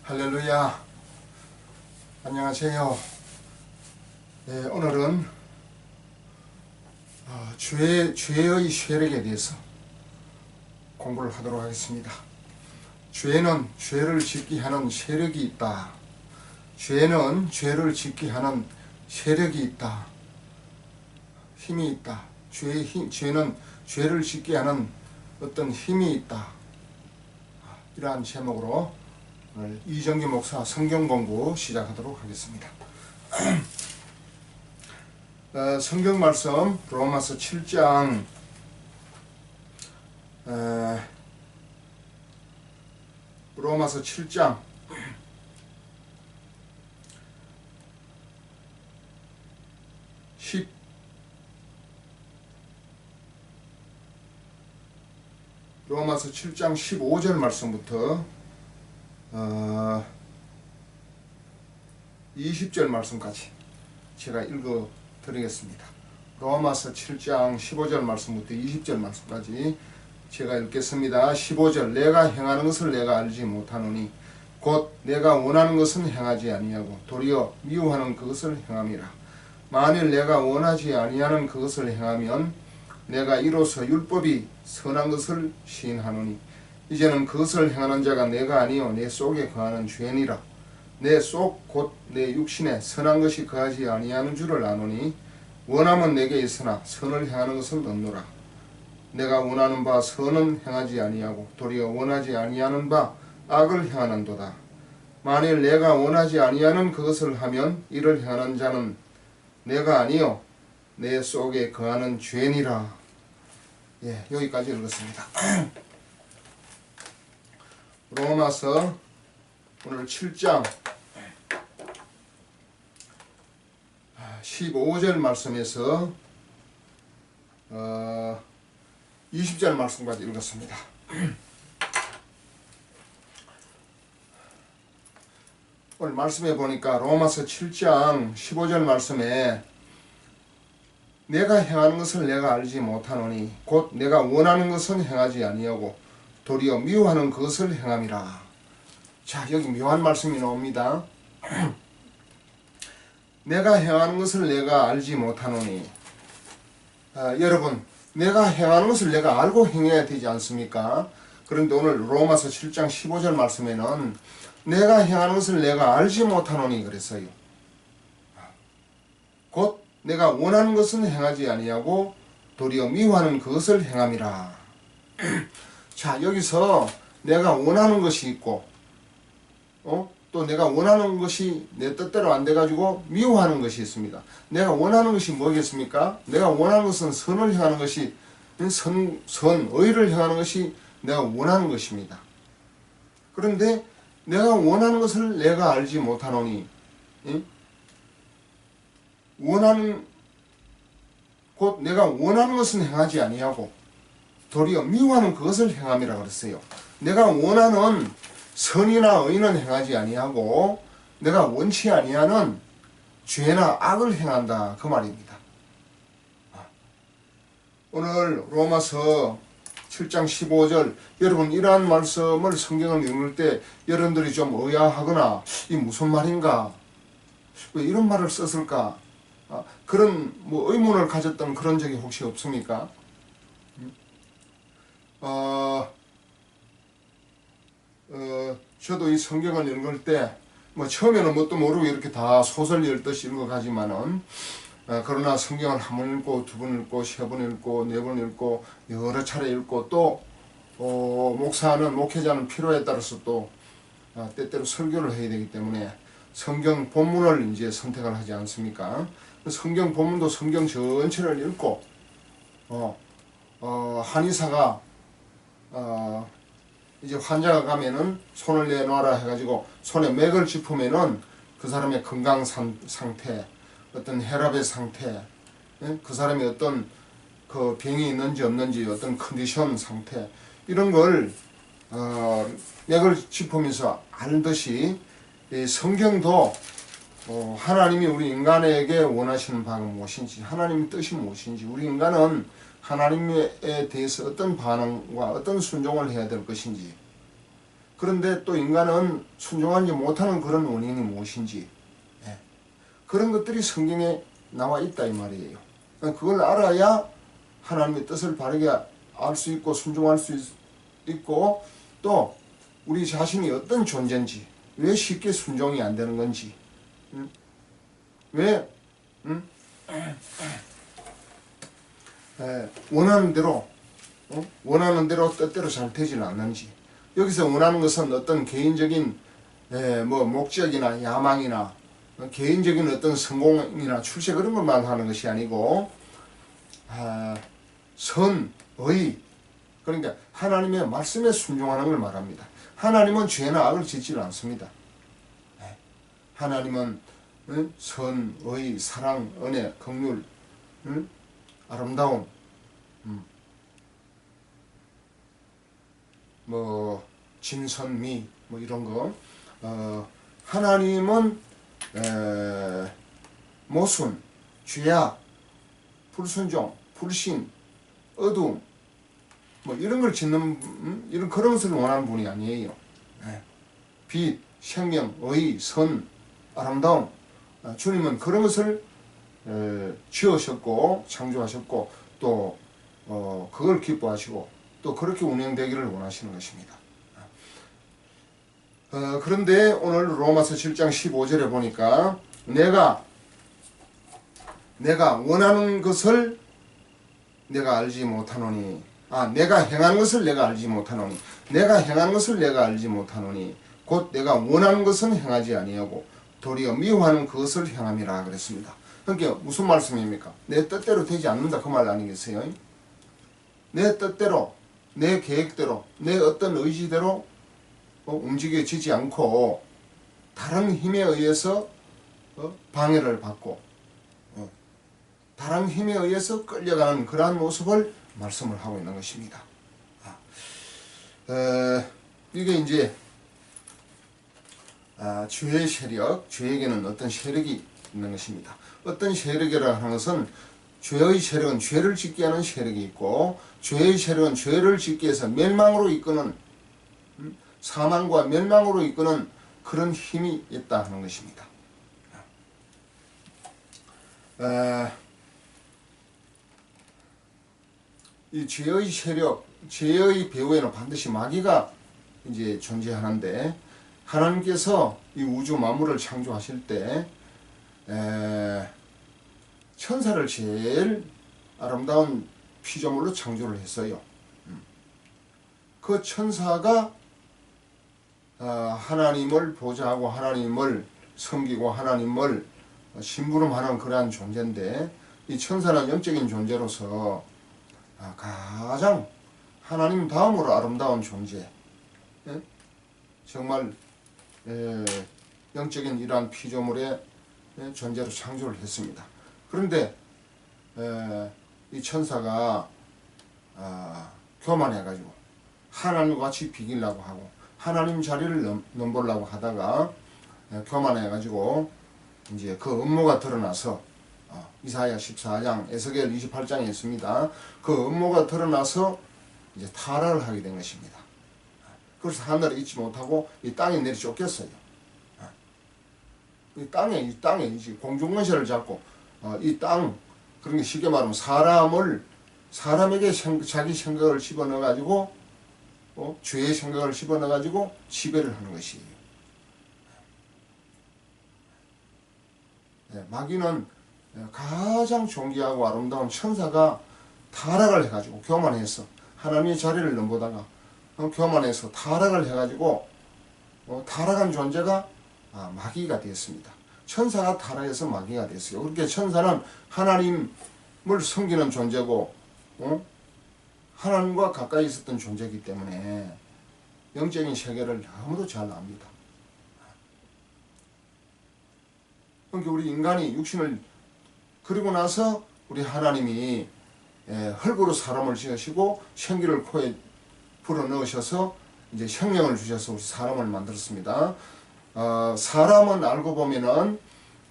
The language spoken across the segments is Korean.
할렐루야. 안녕하세요. 네, 오늘은 죄의 세력에 대해서 공부를 하도록 하겠습니다. 죄는 죄를 짓게 하는 세력이 있다. 죄는 죄를 짓게 하는 세력이 있다. 힘이 있다. 죄는 죄를 짓게 하는 어떤 힘이 있다. 이러한 제목으로 오늘 이정기 목사 성경 공부 시작하도록 하겠습니다. 성경 말씀 로마서 7장 로마서 7장 10 로마서 7장 15절 말씀부터 20절 말씀까지 제가 읽어 드리겠습니다. 로마서 7장 15절 말씀부터 20절 말씀까지 제가 읽겠습니다. 15절 내가 행하는 것을 내가 알지 못하노니 곧 내가 원하는 것은 행하지 아니하고 도리어 미워하는 그것을 행함이라. 만일 내가 원하지 아니하는 그것을 행하면 내가 이로써 율법이 선한 것을 시인하노니 이제는 그것을 행하는 자가 내가 아니요 내 속에 거하는 죄니라. 내 속 곧 내 육신에 선한 것이 거하지 아니하는 줄을 아노니 원함은 내게 있으나 선을 행하는 것은 없노라. 내가 원하는 바 선은 행하지 아니하고 도리어 원하지 아니하는 바 악을 행하는도다. 만일 내가 원하지 아니하는 그것을 하면 이를 행하는 자는 내가 아니요 내 속에 거하는 죄니라. 예, 여기까지 읽었습니다. 로마서 오늘 7장 15절 말씀에서 20절 말씀까지 읽었습니다. 오늘 말씀해 보니까 로마서 7장 15절 말씀에 내가 행하는 것을 내가 알지 못하노니 곧 내가 원하는 것은 행하지 아니하고 도리어 미워하는 그것을 행함이라. 자, 여기 묘한 말씀이 나옵니다. 내가 행하는 것을 내가 알지 못하노니 여러분, 내가 행하는 것을 내가 알고 행해야 되지 않습니까? 그런데 오늘 로마서 7장 15절 말씀에는 내가 행하는 것을 내가 알지 못하노니 그랬어요. 곧 내가 원하는 것은 행하지 아니하고 도리어 미워하는 그것을 행함이라. 자, 여기서 내가 원하는 것이 있고 또 내가 원하는 것이 내 뜻대로 안 돼가지고 미워하는 것이 있습니다. 내가 원하는 것이 뭐겠습니까? 내가 원하는 것은 선을 행하는 것이 의를 행하는 것이 내가 원하는 것입니다. 그런데 내가 원하는 것을 내가 알지 못하노니 곧 내가 원하는 것은 행하지 아니하고 도리어 미워하는 그것을 행함이라 그랬어요. 내가 원하는 선이나 의는 행하지 아니하고 내가 원치 아니하는 죄나 악을 행한다 그 말입니다. 오늘 로마서 7장 15절 여러분 이러한 말씀을 성경을 읽을 때 여러분들이 좀 의아하거나 이 무슨 말인가 왜 이런 말을 썼을까 그런 의문을 가졌던 그런 적이 혹시 없습니까? 저도 이 성경을 읽을 때 처음에는 뭣도 모르고 이렇게 다 소설 읽듯이 읽어가지만은 그러나 성경을 한 번 읽고 두 번 읽고 세 번 읽고 네 번 읽고 여러 차례 읽고 또 목회자는 필요에 따라서 또 때때로 설교를 해야 되기 때문에 성경 본문을 이제 선택을 하지 않습니까? 성경 본문도 성경 전체를 읽고 한의사가 이제 환자가 가면은 손을 내놔라 해가지고 손에 맥을 짚으면은 그 사람의 건강 상태, 어떤 혈압의 상태, 그 사람이 어떤 그 병이 있는지 없는지 어떤 컨디션 상태 이런 걸 맥을 짚으면서 알듯이 이 성경도 하나님이 우리 인간에게 원하시는 바가 무엇인지 하나님의 뜻이 무엇인지 우리 인간은 하나님에 대해서 어떤 반응과 어떤 순종을 해야 될 것인지 그런데 또 인간은 순종하지 못하는 그런 원인이 무엇인지, 예. 그런 것들이 성경에 나와 있다 이 말이에요. 그걸 알아야 하나님의 뜻을 바르게 알 수 있고 순종할 수 있고, 또 우리 자신이 어떤 존재인지, 왜 쉽게 순종이 안 되는 건지, 왜 원하는 대로 뜻대로 잘 되지는 않는지. 여기서 원하는 것은 어떤 개인적인 뭐 목적이나 야망이나 개인적인 어떤 성공이나 출세 그런 걸 말하는 것이 아니고, 선의, 그러니까 하나님의 말씀에 순종하는 걸 말합니다. 하나님은 죄나 악을 짓지를 않습니다. 하나님은 선, 의, 사랑, 은혜, 긍휼, 아름다움, 뭐 진선미 뭐 이런 거, 하나님은 모순, 죄악, 불순종, 불신, 어두움 뭐 이런 걸 짓는 이런 그런 것을 원하는 분이 아니에요. 빛, 생명, 의, 선, 아름다움, 주님은 그런 것을 지으셨고 창조하셨고 또 그걸 기뻐하시고 또 그렇게 운영되기를 원하시는 것입니다. 그런데 오늘 로마서 7장 15절에 보니까 내가 원하는 것을 내가 알지 못하노니, 내가 행하는 것을 내가 알지 못하노니, 내가 행하는 것을 내가 알지 못하노니 곧 내가 원하는 것은 행하지 아니하고 도리어 미워하는 그것을 행함이라 그랬습니다. 그러니까 무슨 말씀입니까? 내 뜻대로 되지 않는다 그 말 아니겠어요? 내 뜻대로, 내 계획대로, 내 어떤 의지대로 움직여지지 않고 다른 힘에 의해서 방해를 받고 다른 힘에 의해서 끌려가는 그러한 모습을 말씀을 하고 있는 것입니다. 이게 이제 죄의 세력, 죄에게는 어떤 세력이 있는 것입니다. 어떤 세력이라 하는 것은 죄의 세력은 죄를 짓게 하는 세력이 있고, 죄의 세력은 죄를 짓게 해서 멸망으로 이끄는, 사망과 멸망으로 이끄는 그런 힘이 있다 하는 것입니다. 이 죄의 세력, 죄의 배후에는 반드시 마귀가 이제 존재하는데, 하나님께서 이 우주 만물을 창조하실 때 천사를 제일 아름다운 피조물로 창조를 했어요. 그 천사가 하나님을 보좌하고 하나님을 섬기고 하나님을 심부름하는 그러한 존재인데, 이 천사는 영적인 존재로서 가장 하나님 다음으로 아름다운 존재, 정말 영적인 이러한 피조물의 존재로 창조를 했습니다. 그런데 이 천사가 교만해가지고 하나님과 같이 비기려고 하고 하나님 자리를 넘보려고 하다가 교만해가지고 이제 그 음모가 드러나서 이사야 14장, 에스겔 28장에 있습니다. 그 음모가 드러나서 이제 타락을 하게 된 것입니다. 그래서 하늘에 있지 못하고 이 땅에 내리 쫓겼어요. 이 땅에 이제 공중권세를 잡고 이 땅, 그러니까 쉽게 말하면 사람에게 자기 생각을 집어넣어 가지고 죄의 생각을 집어넣어 가지고 지배를 하는 것이에요. 마귀는 가장 존귀하고 아름다운 천사가 타락을 해가지고 교만해서 하나님의 자리를 넘보다가 교만해서 타락을 해가지고 타락한 존재가 마귀가 되었습니다. 천사가 타락해서 마귀가 됐어요. 그렇게 천사는 하나님을 섬기는 존재고 하나님과 가까이 있었던 존재이기 때문에 영적인 세계를 너무도 잘 압니다. 그러니까 우리 인간이 육신을 그리고 나서 우리 하나님이 흙으로 사람을 지으시고 생기를 코에 불어넣으셔서 이제 생명을 주셔서 우리 사람을 만들었습니다. 사람은 알고 보면은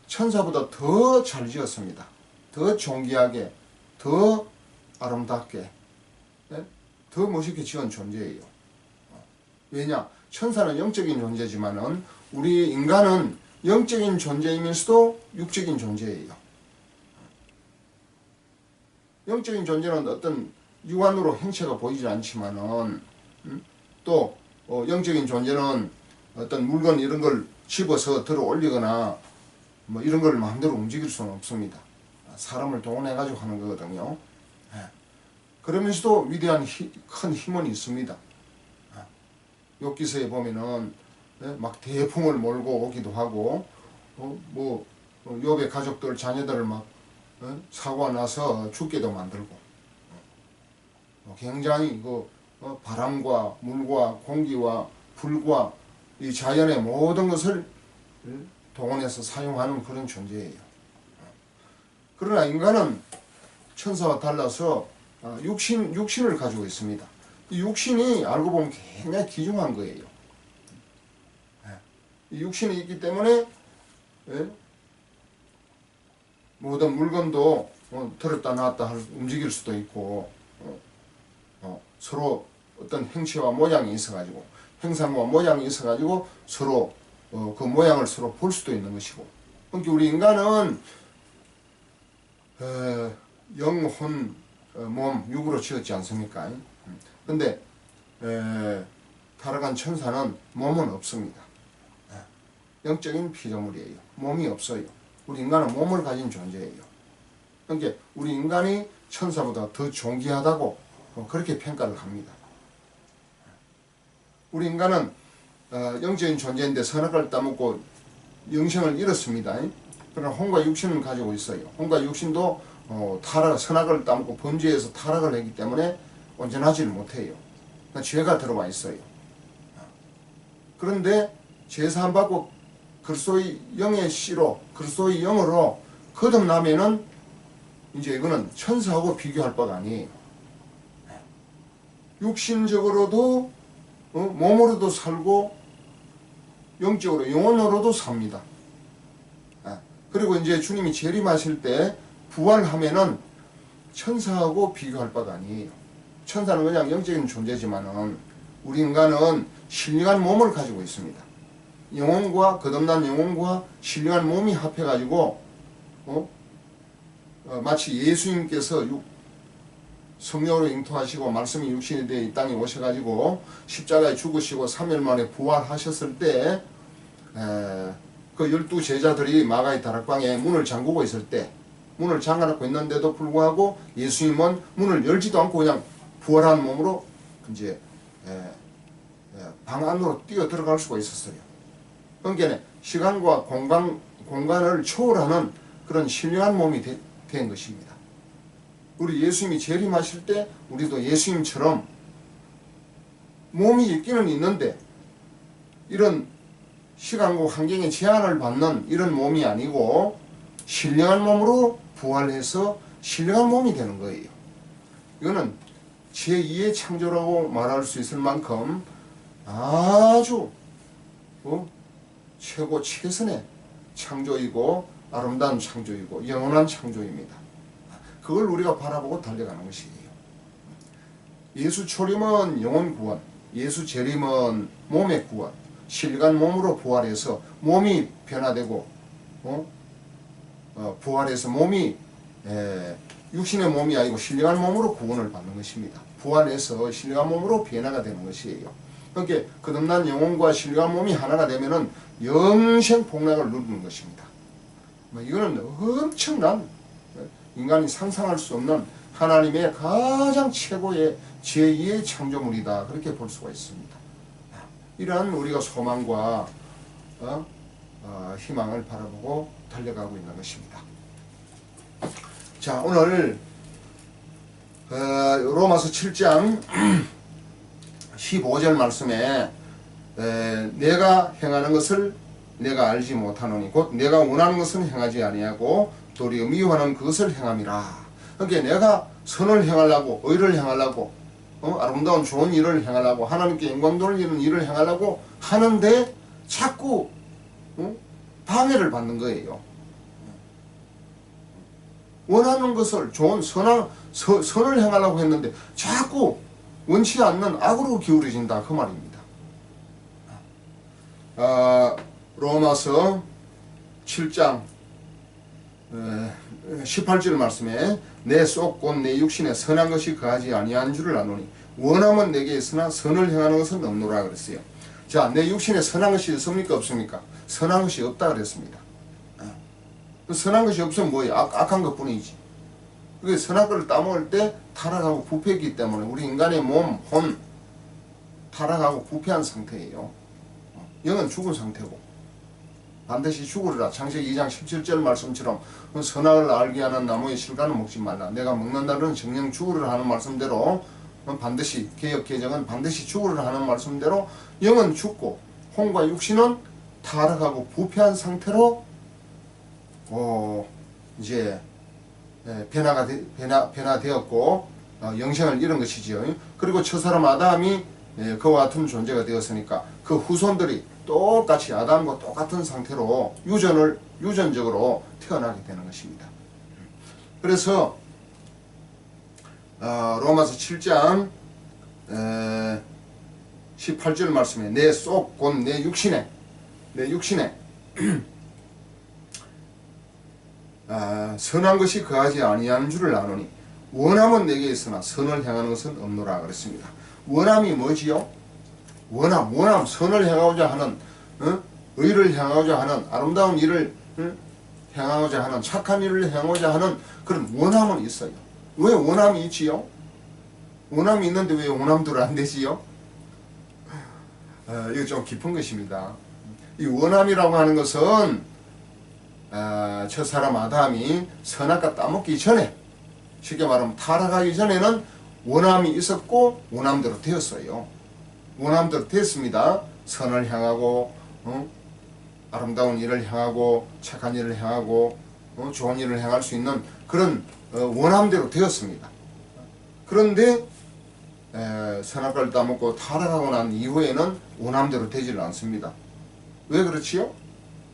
천사보다 더 잘 지었습니다. 더 존귀하게, 더 아름답게, 더 멋있게 지은 존재예요. 왜냐? 천사는 영적인 존재지만은 우리 인간은 영적인 존재이면서도 육적인 존재예요. 영적인 존재는 어떤 육안으로 행체가 보이지 않지만은 또 영적인 존재는 어떤 물건 이런 걸 집어서 들어 올리거나 뭐 이런 걸 마음대로 움직일 수는 없습니다. 사람을 동원해 가지고 하는 거거든요. 그러면서도 위대한 큰 힘은 있습니다. 욥기서에 보면은 막 대풍을 몰고 오기도 하고 뭐 욥의 가족들 자녀들을 막 사고가 나서 죽게도 만들고 굉장히 바람과 물과 공기와 불과 이 자연의 모든 것을 동원해서 사용하는 그런 존재예요. 그러나 인간은 천사와 달라서 육신을 가지고 있습니다. 이 육신이 알고 보면 굉장히 귀중한 거예요. 이 육신이 있기 때문에 모든 물건도 들었다 놨다 움직일 수도 있고 서로 어떤 형체와 모양이 있어가지고 형상과 모양이 있어가지고 서로 그 모양을 서로 볼 수도 있는 것이고, 그러니까 우리 인간은 영혼, 몸, 육으로 지었지 않습니까? 근데 타락한 천사는 몸은 없습니다. 영적인 피조물이에요. 몸이 없어요. 우리 인간은 몸을 가진 존재예요. 그러니까 우리 인간이 천사보다 더 존귀하다고 그렇게 평가를 합니다. 우리 인간은 영적인 존재인데 선악을 따먹고 영생을 잃었습니다. 그러나 혼과 육신을 가지고 있어요. 혼과 육신도 선악을 따먹고 범죄에서 타락을 했기 때문에 온전하지를 못해요. 그러니까 죄가 들어와 있어요. 그런데 제사함 받고 그리스도의 영의 씨로 그리스도의 영으로 거듭나면은 이제 이거는 천사하고 비교할 바가 아니에요. 육신적으로도 몸으로도 살고 영적으로 영혼으로도 삽니다. 그리고 이제 주님이 재림하실 때 부활하면은 천사하고 비교할 바가 아니에요. 천사는 그냥 영적인 존재지만은 우리 인간은 신령한 몸을 가지고 있습니다. 영혼과 거듭난 영혼과 신령한 몸이 합해가지고 마치 예수님께서 성령으로 잉토하시고 말씀이 육신이 되어 이 땅에 오셔가지고 십자가에 죽으시고 3일 만에 부활하셨을 때 그 12 제자들이 마가의 다락방에 문을 잠그고 있을 때 문을 잠가놓고 있는데도 불구하고 예수님은 문을 열지도 않고 그냥 부활한 몸으로 이제 방 안으로 뛰어 들어갈 수가 있었어요. 그러니까 시간과 공간을 초월하는 그런 신령한 몸이 된 것입니다. 우리 예수님이 재림하실 때 우리도 예수님처럼 몸이 있기는 있는데 이런 시간과 환경의 제한을 받는 이런 몸이 아니고 신령한 몸으로 부활해서 신령한 몸이 되는 거예요. 이거는 제2의 창조라고 말할 수 있을 만큼 아주 최고 최선의 창조이고 아름다운 창조이고 영원한 창조입니다. 그걸 우리가 바라보고 달려가는 것이에요. 예수 초림은 영혼 구원, 예수 재림은 몸의 구원, 신령한 몸으로 부활해서 몸이 변화되고 부활해서 몸이 육신의 몸이 아니고 신령한 몸으로 구원을 받는 것입니다. 부활해서 신령한 몸으로 변화가 되는 것이에요. 그러니까 거듭난 영혼과 신령한 몸이 하나가 되면은 영생 복락을 누리는 것입니다. 이거는 엄청난 인간이 상상할 수 없는 하나님의 가장 최고의 제2의 창조물이다. 그렇게 볼 수가 있습니다. 이러한 우리가 소망과 희망을 바라보고 달려가고 있는 것입니다. 자, 오늘 로마서 7장 15절 말씀에 내가 행하는 것을 내가 알지 못하노니 곧 내가 원하는 것은 행하지 아니하고 도리어 미워하는 그것을 행함이라. 그러니까 내가 선을 행하려고 의를 행하려고 아름다운 좋은 일을 행하려고 하나님께 영광 돌리는 일을 행하려고 하는데 자꾸 방해를 받는 거예요. 원하는 것을 좋은 선을 행하려고 했는데 자꾸 원치 않는 악으로 기울어진다 그 말입니다. 로마서 7장 18절 말씀에 내 속 곧 내 육신에 선한 것이 거하지 아니한 줄을 아노니 원함은 내게 있으나 선을 행하는 것은 없노라 그랬어요. 자, 내 육신에 선한 것이 있습니까 없습니까? 선한 것이 없다 그랬습니다. 선한 것이 없으면 뭐예요? 악한 것 뿐이지. 그게 선한 것을 따먹을 때 타락하고 부패했기 때문에 우리 인간의 몸, 혼 타락하고 부패한 상태예요. 영은 죽은 상태고 반드시 죽으리라. 창세기 2장 17절 말씀처럼 선악을 알게 하는 나무의 실과는 먹지 말라. 내가 먹는 날은 정령 죽으리라 하는 말씀대로 반드시 개역 개정은 반드시 죽으리라 하는 말씀대로 영은 죽고 혼과 육신은 타락하고 부패한 상태로 이제 변화되었고 영생을 잃은 것이지요. 그리고 첫사람 아담이 그와 같은 존재가 되었으니까 그 후손들이 똑같이 아담과 똑같은 상태로 유전적으로 태어나게 되는 것입니다. 그래서 로마서 7장 18절 말씀에 내 속 곧 내 육신에 선한 것이 거하지 아니하는 줄을 아노니 원함은 내게 있으나 선을 행하는 것은 없노라 그랬습니다. 원함이 뭐지요? 원함 선을 행하고자 하는 의를 향하고자 하는 아름다운 일을 행하고자 하는 착한 일을 행하고자 하는 그런 원함은 있어요. 왜 원함이 있지요? 원함이 있는데 왜 원함대로 안 되지요? 이거 좀 깊은 것입니다. 이 원함이라고 하는 것은 첫사람 아담이 선악과 따먹기 전에 쉽게 말하면 타락하기 전에는 원함이 있었고 원함대로 되었어요. 원함대로 됐습니다. 선을 향하고 아름다운 일을 향하고 착한 일을 향하고 좋은 일을 행할 수 있는 그런 원함대로 되었습니다. 그런데 선악과를 따먹고 타락하고 난 이후에는 원함대로 되지를 않습니다. 왜 그렇지요?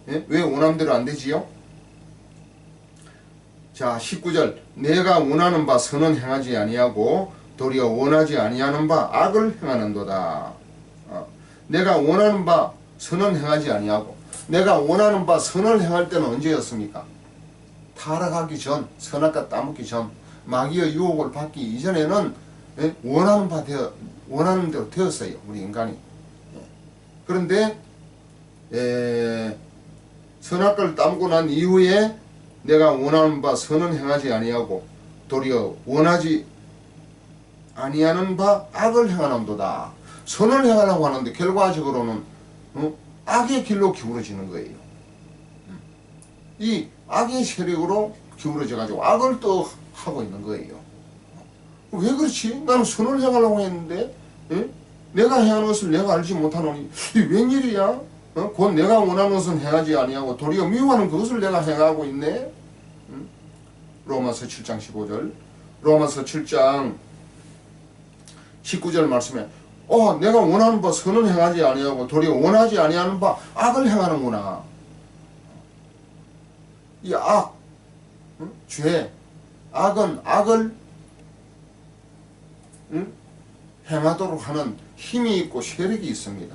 예? 왜 원함대로 안 되지요? 자, 19절 내가 원하는 바 선은 행하지 아니하고 도리어 원하지 아니하는 바 악을 행하는도다. 내가 원하는 바 선은 행하지 아니하고 내가 원하는 바 선을 행할 때는 언제였습니까? 타락하기 전, 선악과 따먹기 전, 마귀의 유혹을 받기 이전에는 원하는 대로 되었어요. 우리 인간이. 그런데 선악과를 따먹고 난 이후에 내가 원하는 바 선은 행하지 아니하고 도리어 원하지 아니하는 바 악을 행하는도다. 선을 행하려고 하는데 결과적으로는 악의 길로 기울어지는 거예요. 이 악의 세력으로 기울어져 가지고 악을 또 하고 있는 거예요. 왜 그렇지? 나는 선을 행하려고 했는데 내가 행하는 것을 내가 알지 못하노니 이 웬일이야? 곧 내가 원하는 것은 행하지 아니하고 도리어 미워하는 그것을 내가 행하고 있네. 로마서 7장 15절 로마서 7장 19절 말씀에 내가 원하는 바 선을 행하지 아니하고 도리어 원하지 아니하는 바 악을 행하는구나. 이 악, 죄, 악은 악을 행하도록 하는 힘이 있고 세력이 있습니다.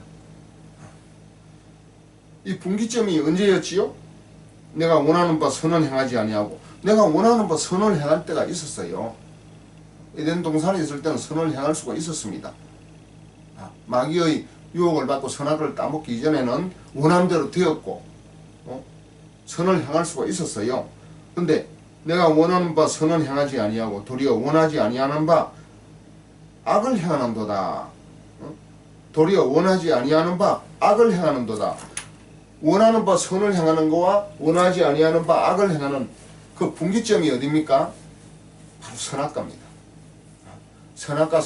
이 분기점이 언제였지요? 내가 원하는 바 선을 행하지 아니하고 내가 원하는 바 선을 행할 때가 있었어요. 에덴 동산에 있을 때는 선을 행할 수가 있었습니다. 마귀의 유혹을 받고 선악을 따먹기 이전에는 원함대로 되었고 선을 행할 수가 있었어요. 근데 내가 원하는 바 선을 행하지 아니하고 도리어 원하지 아니하는 바 악을 행하는도다. 도리어 원하지 아니하는 바 악을 행하는도다. 원하는 바 선을 행하는 거와 원하지 아니하는 바 악을 행하는 그 분기점이 어디입니까? 바로 선악과입니다. 선악과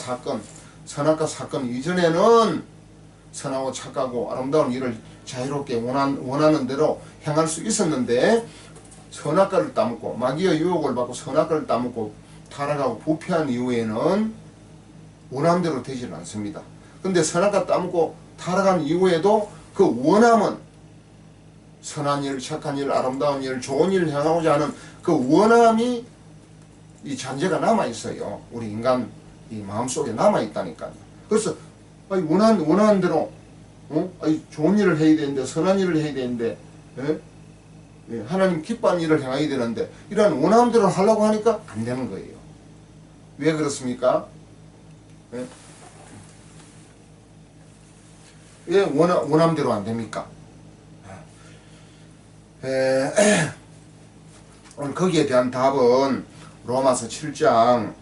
사건 이전에는 선하고 착하고 아름다운 일을 자유롭게 원하는 대로 행할 수 있었는데 선악과를 따먹고 마귀의 유혹을 받고 선악과를 따먹고 타락하고 부패한 이후에는 원함대로 되지는 않습니다. 근데 선악과 따먹고 타락한 이후에도 그 원함은 선한 일, 착한 일, 아름다운 일, 좋은 일을 향하고자 하는 그 원함이 이 잔재가 남아있어요. 우리 인간 이 마음속에 남아있다니까요. 그래서 원하는 대로 아니, 좋은 일을 해야 되는데, 선한 일을 해야 되는데, 예? 예, 하나님 기뻐하는 일을 행해야 되는데 이런 원하는 대로 하려고 하니까 안 되는 거예요. 왜 그렇습니까? 예? 왜 원하는 대로 안 됩니까? 오늘 거기에 대한 답은 로마서 7장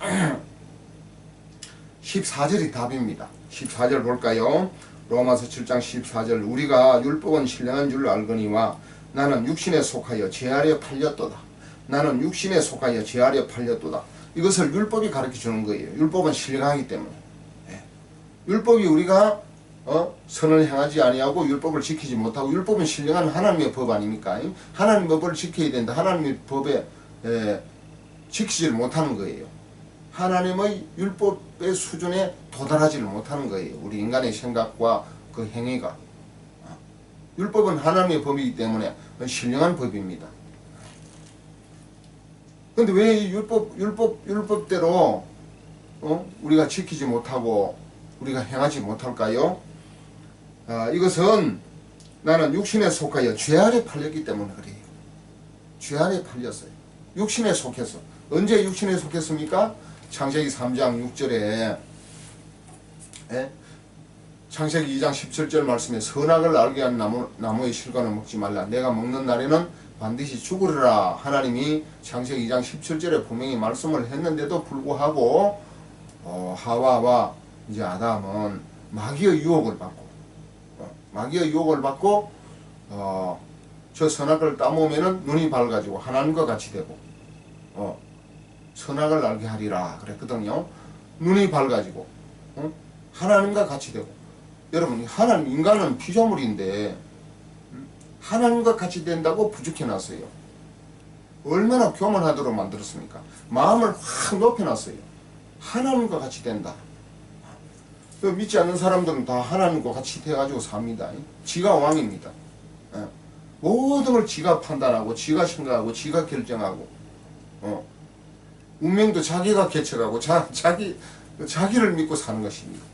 14절이 답입니다. 14절 볼까요? 로마서 7장 14절 우리가 율법은 신령한 줄 알거니와 나는 육신에 속하여 죄 아래 팔렸도다. 나는 육신에 속하여 죄 아래 팔렸도다. 이것을 율법이 가르쳐 주는 거예요. 율법은 신령하기 때문에. 율법이 우리가 선을 행하지 아니하고 율법을 지키지 못하고 율법은 신령한 하나님의 법 아닙니까? 하나님의 법을 지켜야 된다. 하나님의 법에 지키지를 못하는 거예요. 하나님의 율법의 수준에 도달하지를 못하는 거예요. 우리 인간의 생각과 그 행위가. 율법은 하나님의 법이기 때문에 신령한 법입니다. 그런데 왜 이 율법대로 우리가 지키지 못하고 우리가 행하지 못할까요? 이것은 나는 육신에 속하여 죄 아래 팔렸기 때문에 그래요. 죄 아래 팔렸어요. 육신에 속해서. 언제 육신에 속했습니까? 창세기 3장 6절에 창세기 2장 17절 말씀에 선악을 알게 한 나무의 실과는 먹지 말라. 내가 먹는 날에는 반드시 죽으리라. 하나님이 창세기 2장 17절에 분명히 말씀을 했는데도 불구하고 하와와 이제 아담은 마귀의 유혹을 받고 저 선악을 따먹으면 눈이 밝아지고 하나님과 같이 되고 선악을 알게 하리라 그랬거든요. 눈이 밝아지고 하나님과 같이 되고. 여러분 하나님 인간은 피조물인데 하나님과 같이 된다고 부족해놨어요. 얼마나 교만하도록 만들었습니까? 마음을 확 높여놨어요. 하나님과 같이 된다. 믿지 않는 사람들은 다 하나님과 같이 돼가지고 삽니다. 지가 왕입니다. 모든 걸 지가 판단하고 지가 생각하고 지가 결정하고 운명도 자기가 개척하고 자기를 믿고 사는 것입니다.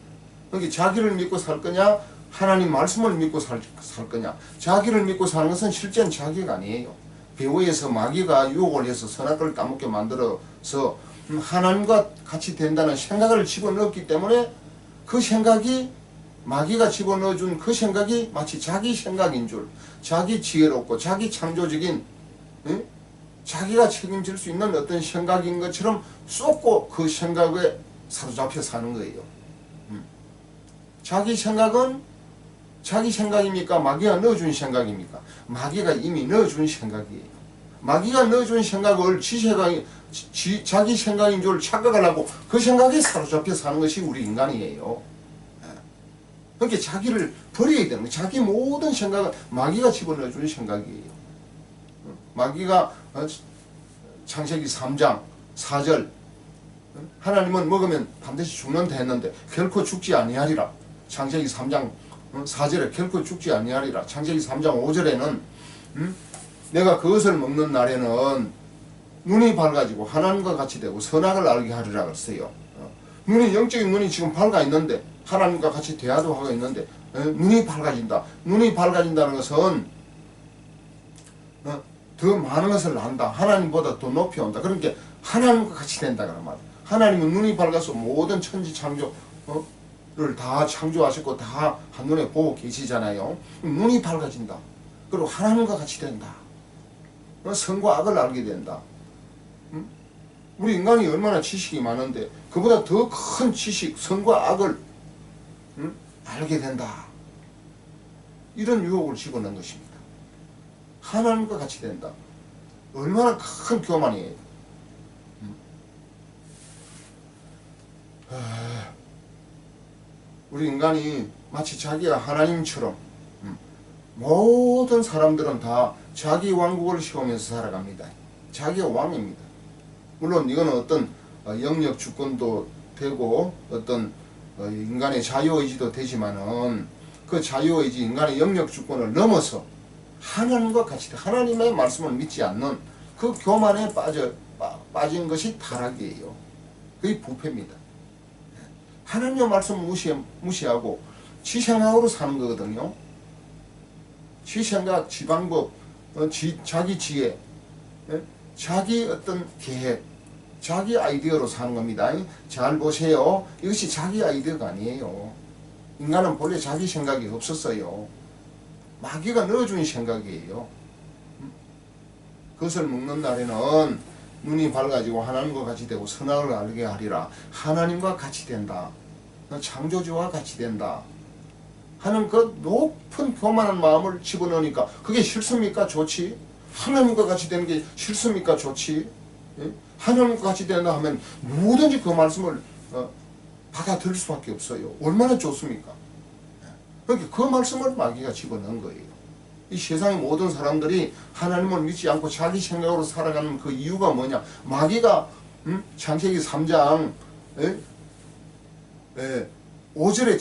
그러니까 자기를 믿고 살 거냐 하나님 말씀을 믿고 살 거냐. 자기를 믿고 사는 것은 실제는 자기가 아니에요. 배후에서 마귀가 유혹을 해서 선악을 따먹게 만들어서 하나님과 같이 된다는 생각을 집어넣었기 때문에 그 생각이 마귀가 집어넣어준 그 생각이 마치 자기 생각인 줄, 자기 지혜롭고 자기 창조적인 자기가 책임질 수 있는 어떤 생각인 것처럼 쏟고 그 생각에 사로잡혀 사는 거예요. 자기 생각은 자기 생각입니까? 마귀가 넣어준 생각입니까? 마귀가 이미 넣어준 생각이에요. 마귀가 넣어준 생각을 자기 생각인 줄 착각을 하고 그 생각에 사로잡혀 사는 것이 우리 인간이에요. 그러니까 자기를 버려야 되는 거예요. 자기 모든 생각을 마귀가 집어넣어준 생각이에요. 마귀가 창세기 3장 4절 하나님은 먹으면 반드시 죽는다 했는데 결코 죽지 아니하리라. 창세기 3장 4절에 결코 죽지 아니하리라. 창세기 3장 5절에는 내가 그것을 먹는 날에는 눈이 밝아지고 하나님과 같이 되고 선악을 알게 하리라 그랬어요. 영적인 눈이 지금 밝아 있는데 하나님과 같이 대화도 하고 있는데 눈이 밝아진다. 눈이 밝아진다는 것은 더 많은 것을 안다. 하나님보다 더 높이 온다. 그러니까 하나님과 같이 된다 그런 말. 하나님은 눈이 밝아서 모든 천지 창조를 다 창조하셨고 다 한눈에 보고 계시잖아요. 눈이 밝아진다. 그리고 하나님과 같이 된다. 선과 악을 알게 된다. 우리 인간이 얼마나 지식이 많은데 그보다 더 큰 지식, 선과 악을 알게 된다. 이런 유혹을 집어넣은 것입니다. 하나님과 같이 된다. 얼마나 큰 교만이에요. 우리 인간이 마치 자기가 하나님처럼 모든 사람들은 다 자기 왕국을 세우면서 살아갑니다. 자기가 왕입니다. 물론 이거는 어떤 영역 주권도 되고 어떤 인간의 자유의지도 되지만은 그 자유의지 인간의 영역 주권을 넘어서 하나님과 같이 하나님의 말씀을 믿지 않는 그 교만에 빠진 것이 타락이에요. 그게 부패입니다. 하나님의 말씀을 무시하고 지 생각으로 사는 거거든요. 지 생각, 지 방법, 자기 지혜, 예? 자기 어떤 계획, 자기 아이디어로 사는 겁니다. 잘 보세요. 이것이 자기 아이디어가 아니에요. 인간은 본래 자기 생각이 없었어요. 마귀가 넣어준 생각이에요. 그것을 먹는 날에는 눈이 밝아지고 하나님과 같이 되고 선악을 알게 하리라. 하나님과 같이 된다. 창조주와 같이 된다. 하는 그 높은 교만한 마음을 집어넣으니까 그게 싫습니까? 좋지. 하나님과 같이 되는 게 싫습니까? 좋지. 예? 하나님과 같이 된다 하면 누구든지 그 말씀을 받아들일 수밖에 없어요. 얼마나 좋습니까? 그러니까 그 말씀을 마귀가 집어넣은 거예요. 이 세상의 모든 사람들이 하나님을 믿지 않고 자기 생각으로 살아가는 그 이유가 뭐냐? 마귀가 창세기 3장 5절에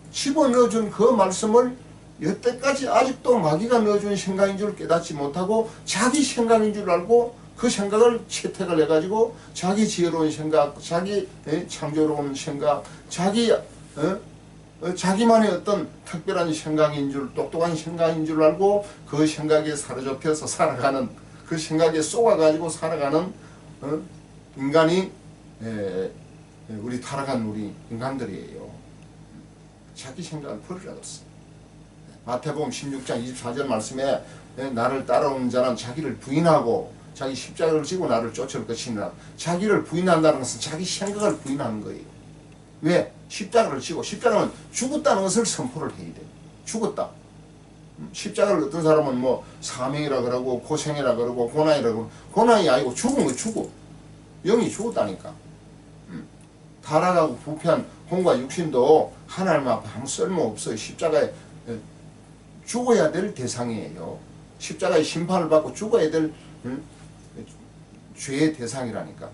집어넣어준 그 말씀을 여태까지 아직도 마귀가 넣어준 생각인 줄 깨닫지 못하고 자기 생각인 줄 알고 그 생각을 채택을 해가지고 자기 지혜로운 생각, 자기 창조로운 생각, 자기만의 어떤 특별한 생각인 줄, 똑똑한 생각인 줄 알고 그 생각에 사로잡혀서 살아가는, 그 생각에 쏘아가지고 살아가는 인간이 우리 타락한 우리 인간들이에요. 자기 생각을 버리라 그랬어. 마태복음 16장 24절 말씀에 나를 따라오는 자는 자기를 부인하고 자기 십자가를 지고 나를 쫓을 것이니라. 자기를 부인한다는 것은 자기 생각을 부인하는 거예요. 왜? 십자가를 지고, 십자가는 죽었다는 것을 선포를 해야 돼요. 죽었다. 십자가를 어떤 사람은 뭐 사명이라 그러고 고생이라 그러고 고난이라 그러고, 고난이 아니고 죽은 거 죽어. 영이 죽었다니까. 타락하고 부패한 혼과 육신도 하나님 앞에 아무 쓸모없어요. 십자가에 죽어야 될 대상이에요. 십자가의 심판을 받고 죽어야 될 죄의 대상이라니까.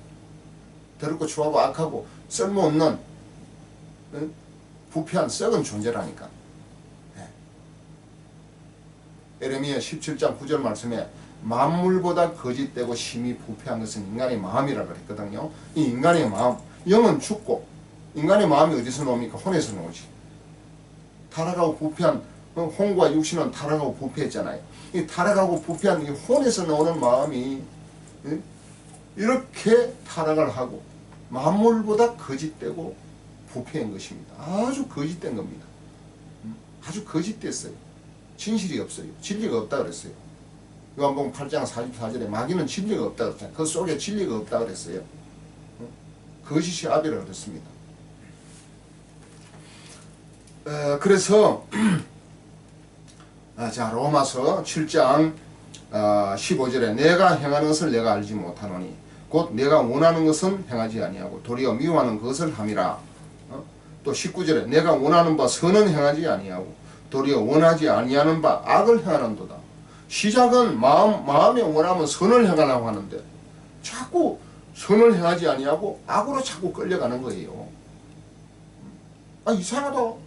더럽고 추하고 악하고 쓸모없는 부패한 썩은 존재라니까. 에레미야 17장 9절 말씀에 만물보다 거짓되고 심히 부패한 것은 인간의 마음이라고 그랬거든요. 이 인간의 마음, 영은 죽고 인간의 마음이 어디서 나옵니까? 혼에서 나오지. 타락하고 부패한 혼과 육신은 타락하고 부패했잖아요. 이 타락하고 부패한 이 혼에서 나오는 마음이 이렇게 타락을 하고 만물보다 거짓되고 부패한 것입니다. 아주 거짓된 겁니다. 아주 거짓됐어요. 진실이 없어요. 진리가 없다 그랬어요. 요한복음 8장 44절에 마귀는 진리가 없다 그랬잖아요. 그 속에 진리가 없다 그랬어요. 거짓이 아비라 그랬습니다. 그래서 자 로마서 7장 15절에 내가 행하는 것을 내가 알지 못하노니 곧 내가 원하는 것은 행하지 아니하고 도리어 미워하는 것을 함이라. 또 19절에 내가 원하는 바 선은 행하지 아니하고 도리어 원하지 아니하는 바 악을 행하는도다. 시작은 마음에 원하면 선을 행하려고 하는데 자꾸 선을 행하지 아니하고 악으로 자꾸 끌려가는 거예요. 이상하다.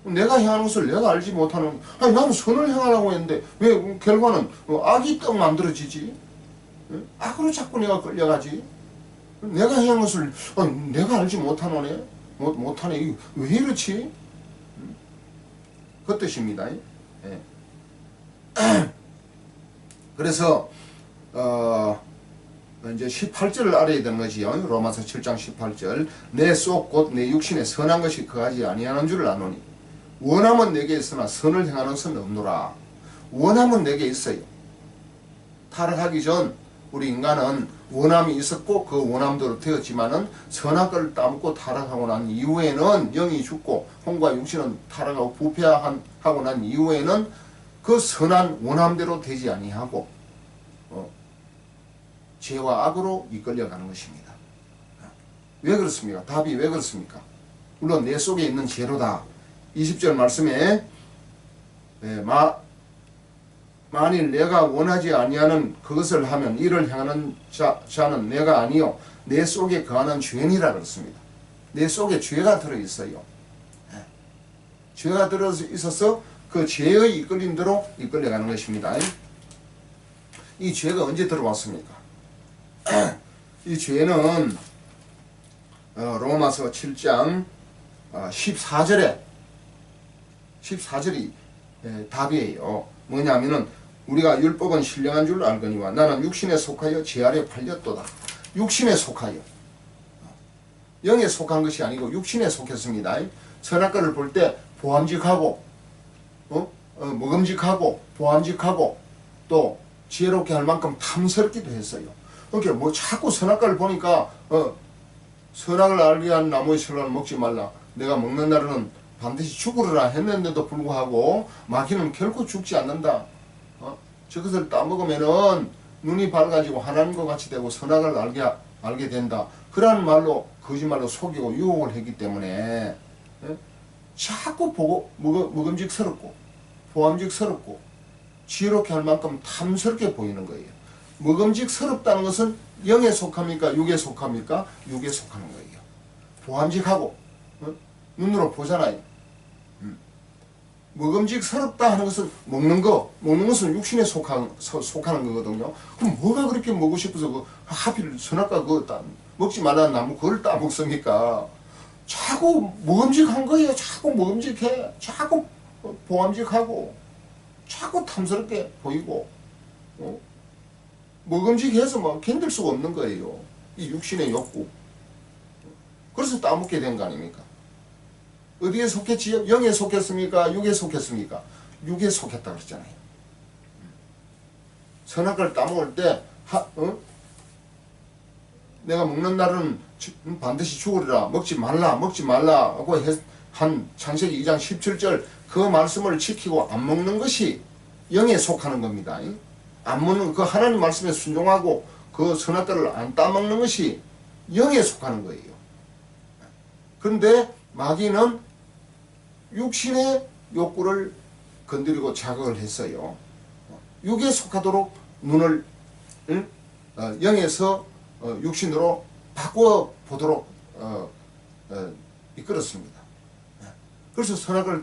내가 행하는 것을 내가 알지 못하는, 나는 선을 행하려고 했는데 왜 결과는 악이 떡 만들어지지? 악으로 자꾸 내가 끌려가지? 내가 행한 것을 내가 알지 못하노네? 못하네. 왜 이렇지? 그 뜻입니다. 예. 그래서 이제 18절을 알아야 되는 것이요. 로마서 7장 18절 내 속 곧 내 육신에 선한 것이 거하지 아니하는 줄을 아노니 원함은 내게 있으나 선을 행하는 것은 없노라. 원함은 내게 있어요. 타락하기 전 우리 인간은 원함이 있었고 그 원함대로 되었지만은 선악을 따먹고 타락하고 난 이후에는 영이 죽고 혼과 육신은 타락하고 부패하고 난 이후에는 그 선한 원함대로 되지 아니하고 죄와 악으로 이끌려가는 것입니다. 왜 그렇습니까? 답이 왜 그렇습니까? 물론 내 속에 있는 죄로다. 20절 말씀에 만일 내가 원하지 아니하는 그것을 하면 이를 행하는 자는 내가 아니요 내 속에 거하는 죄니라 그랬습니다. 내 속에 죄가 들어있어요. 죄가 들어있어서 그 죄의 이끌림 대로 이끌려가는 것입니다. 이 죄가 언제 들어왔습니까? 이 죄는 로마서 7장 14절에 14절이 답이에요. 뭐냐면은 우리가 율법은 신령한 줄 알거니와 나는 육신에 속하여 제 아래 팔렸도다. 육신에 속하여 영에 속한 것이 아니고 육신에 속했습니다. 선악과를 볼 때 보암직하고 먹음직하고 보암직하고 또 지혜롭게 할 만큼 탐스럽기도 했어요. 그러니까 뭐 자꾸 선악과를 보니까 선악을 알게 한 나무의 실과는 먹지 말라. 내가 먹는 날에는 반드시 죽으리라 했는데도 불구하고 마귀는 결코 죽지 않는다. 저것을 따먹으면은 눈이 밝아지고 하나님과 같이 되고 선악을 알게 된다. 그러한 말로 거짓말로 속이고 유혹을 했기 때문에 자꾸 보고 먹음직스럽고 보암직스럽고 지혜롭게 할 만큼 탐스럽게 보이는 거예요. 먹음직스럽다는 것은 영에 속합니까? 육에 속합니까? 육에 속하는 거예요. 보암직하고 눈으로 보잖아요. 먹음직스럽다 하는 것은 먹는 것은 육신에 속하는 거거든요. 그럼 뭐가 그렇게 먹고 싶어서 하필 선악과 먹지 말라는 나무 그걸 따먹습니까? 자꾸 먹음직한 거예요. 자꾸 먹음직해. 자꾸 보암직하고 자꾸 탐스럽게 보이고 먹음직해서 뭐 견딜 수가 없는 거예요. 이 육신의 욕구. 그래서 따먹게 된 거 아닙니까? 어디에 속했지요? 영에 속했습니까? 육에 속했습니까? 육에 속했다 그랬잖아요. 선악과를 따먹을 때 내가 먹는 날은 반드시 죽으리라. 먹지 말라 하고 한 창세기 2장 17절 그 말씀을 지키고 안 먹는 것이 영에 속하는 겁니다. 안 먹는 그 하나님 말씀에 순종하고 그 선악과를 안 따먹는 것이 영에 속하는 거예요. 그런데 마귀는 육신의 욕구를 건드리고 자극을 했어요. 육에 속하도록 눈을 영에서 육신으로 바꾸어 보도록 이끌었습니다. 그래서 선악을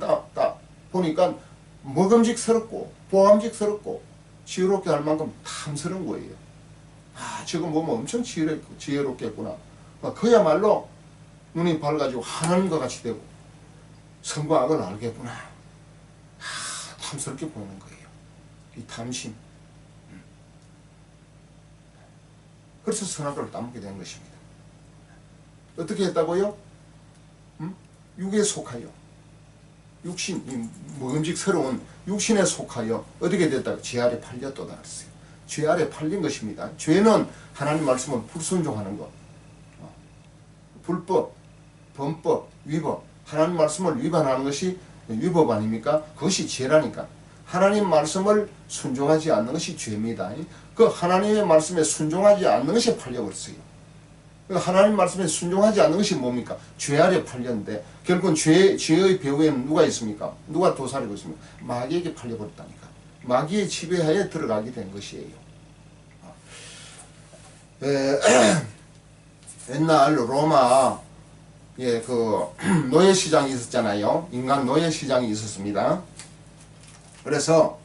보니까 먹음직스럽고 보암직스럽고 지혜롭게 할 만큼 탐스러운 거예요. 저거 보면 엄청 지혜롭겠구나. 그야말로 눈이 밝아지고 하나님과 같이 되고 선과 악을 알겠구나. 탐스럽게 보이는 거예요. 이 탐심. 그래서 선악과를 따먹게 된 것입니다. 어떻게 했다고요? 육에 속하여 육신, 먹음직스러운 육신에 속하여 어떻게 됐다고? 죄 아래 팔렸도다 그랬어요. 죄 아래 팔린 것입니다. 죄는 하나님 말씀을 불순종하는 것. 불법, 범법, 위법, 하나님 말씀을 위반하는 것이 위법 아닙니까? 그것이 죄라니까. 하나님 말씀을 순종하지 않는 것이 죄입니다. 그 하나님의 말씀에 순종하지 않는 것이 팔려버렸어요. 하나님 말씀에 순종하지 않는 것이 뭡니까? 죄 아래 팔렸는데 결국은 죄의 배후에는 누가 있습니까? 누가 도사리고 있습니까? 마귀에게 팔려버렸다니까. 마귀의 지배하에 들어가게 된 것이에요. 옛날 로마 그 노예 시장이 있었잖아요. 인간 노예 시장이 있었습니다. 그래서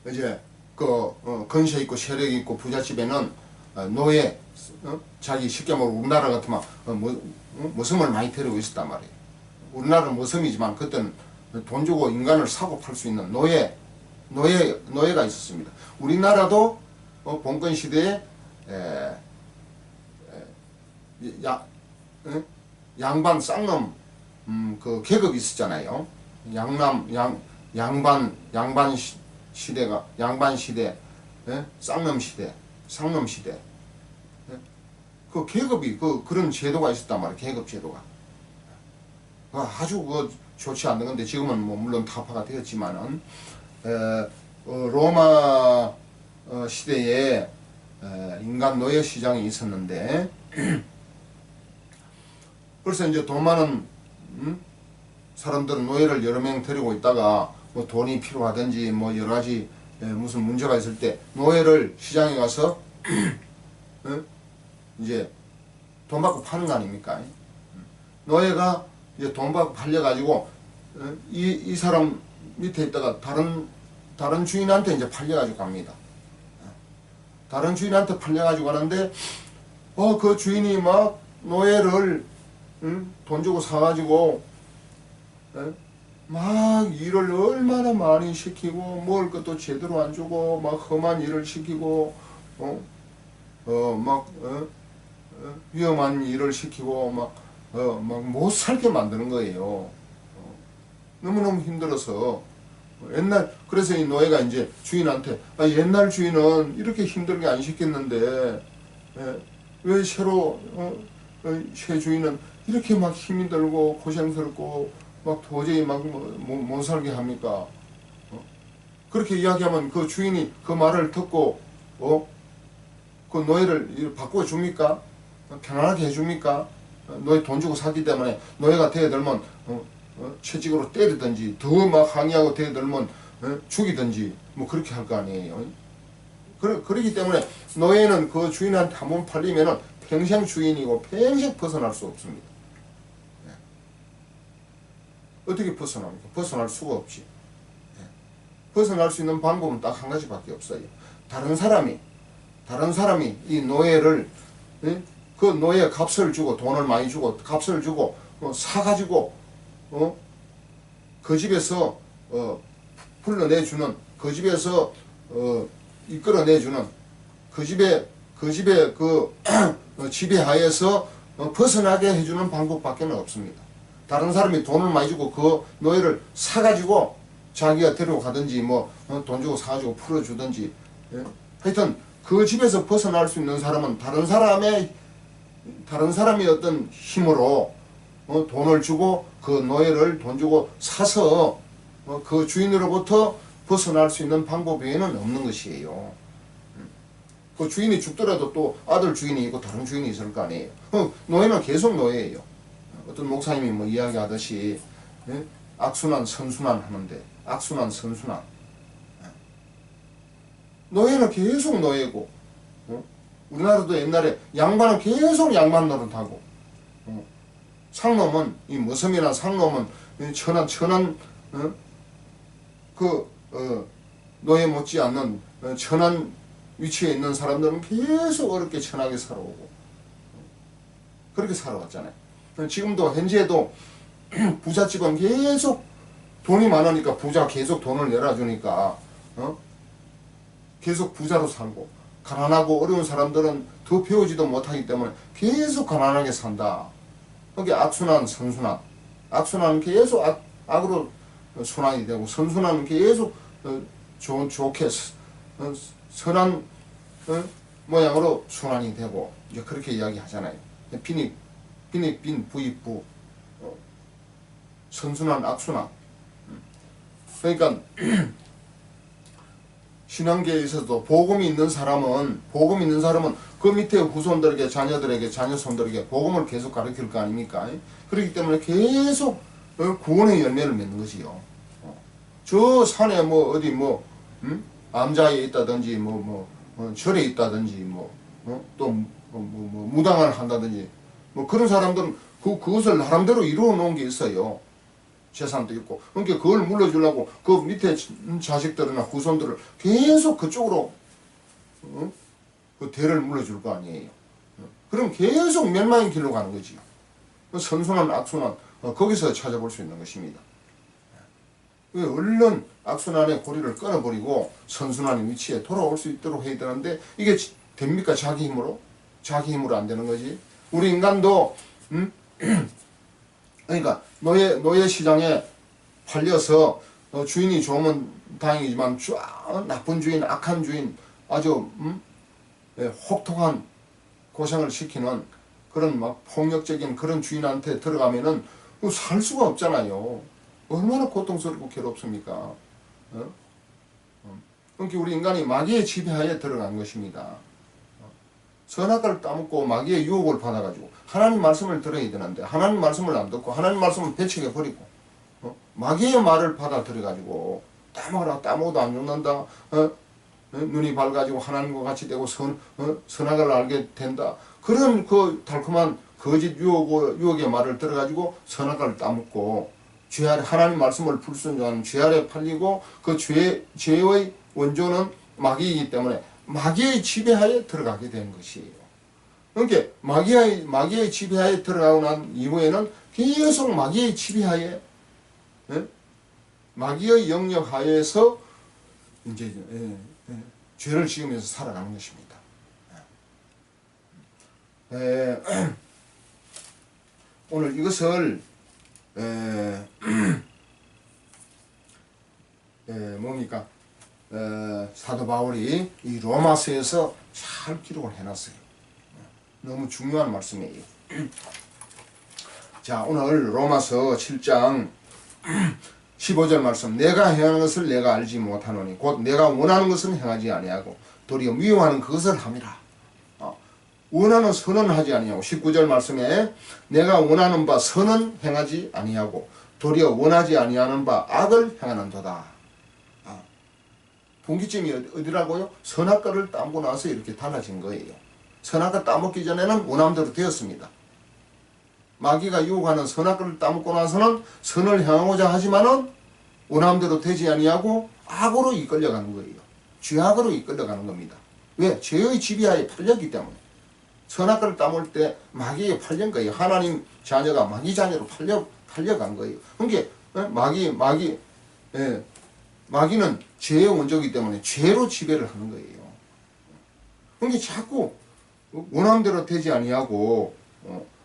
이제 그 건세 있고 세력 있고 부잣집에는 노예 자기 쉽게 말하면 우리나라 같으면 머슴을 많이 데리고 있었단 말이에요. 우리나라는 머슴이지만 그때는 돈 주고 인간을 사고 팔 수 있는 노예가 있었습니다. 우리나라도 봉건 시대에 양반 쌍놈 그 계급이 있었잖아요. 양반 시대, 쌍놈 시대, 상놈 시대. 그 계급이 그런 제도가 있었단 말이에요. 계급 제도가. 아주 좋지 않는 건데 지금은 뭐 물론 타파가 되었지만은 로마 시대에 인간 노예 시장이 있었는데 그래서 이제 돈 많은 사람들은 노예를 여러 명 데리고 있다가 뭐 돈이 필요하든지 뭐 여러 가지 무슨 문제가 있을 때 노예를 시장에 가서 이제 돈 받고 파는 거 아닙니까? 노예가 이제 돈 받고 팔려가지고 이 사람 밑에 있다가 다른 주인한테 이제 팔려가지고 갑니다. 다른 주인한테 팔려가지고 가는데 그 주인이 막 노예를 돈 주고 사가지고 에? 막 일을 얼마나 많이 시키고 먹을 것도 제대로 안 주고 막 험한 일을 시키고 위험한 일을 시키고 막 못 살게 만드는 거예요. 너무너무 힘들어서 그래서 이 노예가 이제 주인한테 옛날 주인은 이렇게 힘들게 안 시켰는데 왜 새 주인은 이렇게 막 힘이 들고 고생스럽고 막 도저히 막 못 살게 합니까? 그렇게 이야기하면 그 주인이 그 말을 듣고 그 노예를 바꿔줍니까? 편안하게 해줍니까? 노예 돈 주고 샀기 때문에 노예가 대들면 채찍으로 때리든지 더 막 항의하고 대들면 죽이든지 뭐 그렇게 할 거 아니에요. 그렇기 때문에 노예는 그 주인한테 한번 팔리면은 평생 주인이고 평생 벗어날 수 없습니다. 어떻게 벗어납니까? 벗어날 수가 없지. 벗어날 수 있는 방법은 딱 한 가지밖에 없어요. 다른 사람이 이 노예를 그 노예 값을 주고 돈을 많이 주고 값을 주고 사가지고 그 집에서 불러내주는 그 집에서 이끌어내주는 그 집의 그 지배하에서 벗어나게 해주는 방법밖에 없습니다. 다른 사람이 돈을 많이 주고 그 노예를 사가지고 자기가 데리고 가든지 돈 주고 사가지고 풀어주든지 하여튼 그 집에서 벗어날 수 있는 사람은 다른 사람이 어떤 힘으로 돈을 주고 그 노예를 돈 주고 사서 그 주인으로부터 벗어날 수 있는 방법 외에는 없는 것이에요. 그 주인이 죽더라도 또 아들 주인이 있고 다른 주인이 있을 거 아니에요. 노예는 계속 노예예요. 어떤 목사님이 이야기하듯이 악순환 선순환 하는데 악순환 선순환 노예는 계속 노예고 우리나라도 옛날에 양반은 계속 양반 노릇하고 상놈은 이 머슴이나 상놈은 천한 노예 못지않는 천한 위치에 있는 사람들은 계속 어렵게 천하게 살아오고 그렇게 살아왔잖아요. 지금도 현재도 부잣집은 계속 돈이 많으니까 부자 계속 돈을 내놔주니까 계속 부자로 살고 가난하고 어려운 사람들은 더 배우지도 못하기 때문에 계속 가난하게 산다. 그게 악순환 선순환. 악순환은 계속 악으로 순환이 되고 선순환은 계속 좋게 선한 모양으로 순환이 되고 이제 그렇게 이야기하잖아요. 빈익빈 부익부 선순환 악순환. 그러니까 신앙계에 있어도 복음이 있는 사람은 그 밑에 후손들에게 자녀들에게 자녀손들에게 복음을 계속 가르칠 거 아닙니까? 그렇기 때문에 계속 구원의 열매를 맺는 것이요. 저 산에 어디 암자에 있다든지 절에 있다든지 또 무당을 한다든지 그런 사람들은 그것을 나름대로 이루어 놓은 게 있어요. 재산도 있고. 그러니까 그걸 물려주려고 그 밑에 자식들이나 후손들을 계속 그쪽으로 그 대를 물려줄 거 아니에요. 그럼 계속 멸망의 길로 가는 거지요. 선순환 악순환 거기서 찾아볼 수 있는 것입니다. 얼른 악순환의 고리를 끊어버리고 선순환의 위치에 돌아올 수 있도록 해야 되는데 이게 됩니까? 자기 힘으로? 자기 힘으로 안 되는 거지. 우리 인간도 그러니까 노예 시장에 팔려서 주인이 좋으면 다행이지만 나쁜 주인, 악한 주인, 아주 혹독한 고생을 시키는 그런 막 폭력적인 그런 주인한테 들어가면은 살 수가 없잖아요. 얼마나 고통스럽고 괴롭습니까? 그러니까 우리 인간이 마귀의 지배하에 들어간 것입니다. 선악과를 따먹고 마귀의 유혹을 받아가지고 하나님 말씀을 들어야 되는데 하나님 말씀을 안 듣고 하나님 말씀을 배척해 버리고 마귀의 말을 받아들여가지고 따먹어도 안 죽는다. 눈이 밝아지고 하나님과 같이 되고 선악을 알게 된다. 그런 그 달콤한 거짓 유혹의 말을 들어가지고 선악과를 따먹고 죄 아래 하나님 말씀을 불순종하는 죄 아래 팔리고 그 죄의 원조는 마귀이기 때문에 마귀의 지배하에 들어가게 된 것이에요. 그러니까 마귀의 지배하에 들어가고 난 이후에는 계속 마귀의 지배하에 예? 마귀의 영역 하에서 이제 죄를 지으면서 살아가는 것입니다. 오늘 이것을 뭡니까? 사도 바울이 이 로마서에서 잘 기록을 해놨어요. 너무 중요한 말씀이에요. 자, 오늘 로마서 7장 15절 말씀. 내가 행하는 것을 내가 알지 못하노니 곧 내가 원하는 것은 행하지 아니하고 도리어 미워하는 그것을 함이라. 원하는 선은 하지 아니하고 19절 말씀에 내가 원하는 바 선은 행하지 아니하고 도리어 원하지 아니하는 바 악을 행하는도다. 분기점이 어디라고요? 선악과를 따먹고 나서 이렇게 달라진 거예요. 선악과 따먹기 전에는 원함대로 되었습니다. 마귀가 유혹하는 선악과를 따먹고 나서는 선을 향하고자 하지만은 원함대로 되지 아니하고 악으로 이끌려가는 거예요. 죄악으로 이끌려가는 겁니다. 왜? 죄의 지배하에 팔렸기 때문에. 선악과를 따먹을 때 마귀에 팔린 거예요. 하나님 자녀가 마귀 자녀로 팔려간 거예요. 그러니까 마귀는 죄의 원조이기 때문에 죄로 지배를 하는 거예요. 그러니까 자꾸 원함대로 되지 아니하고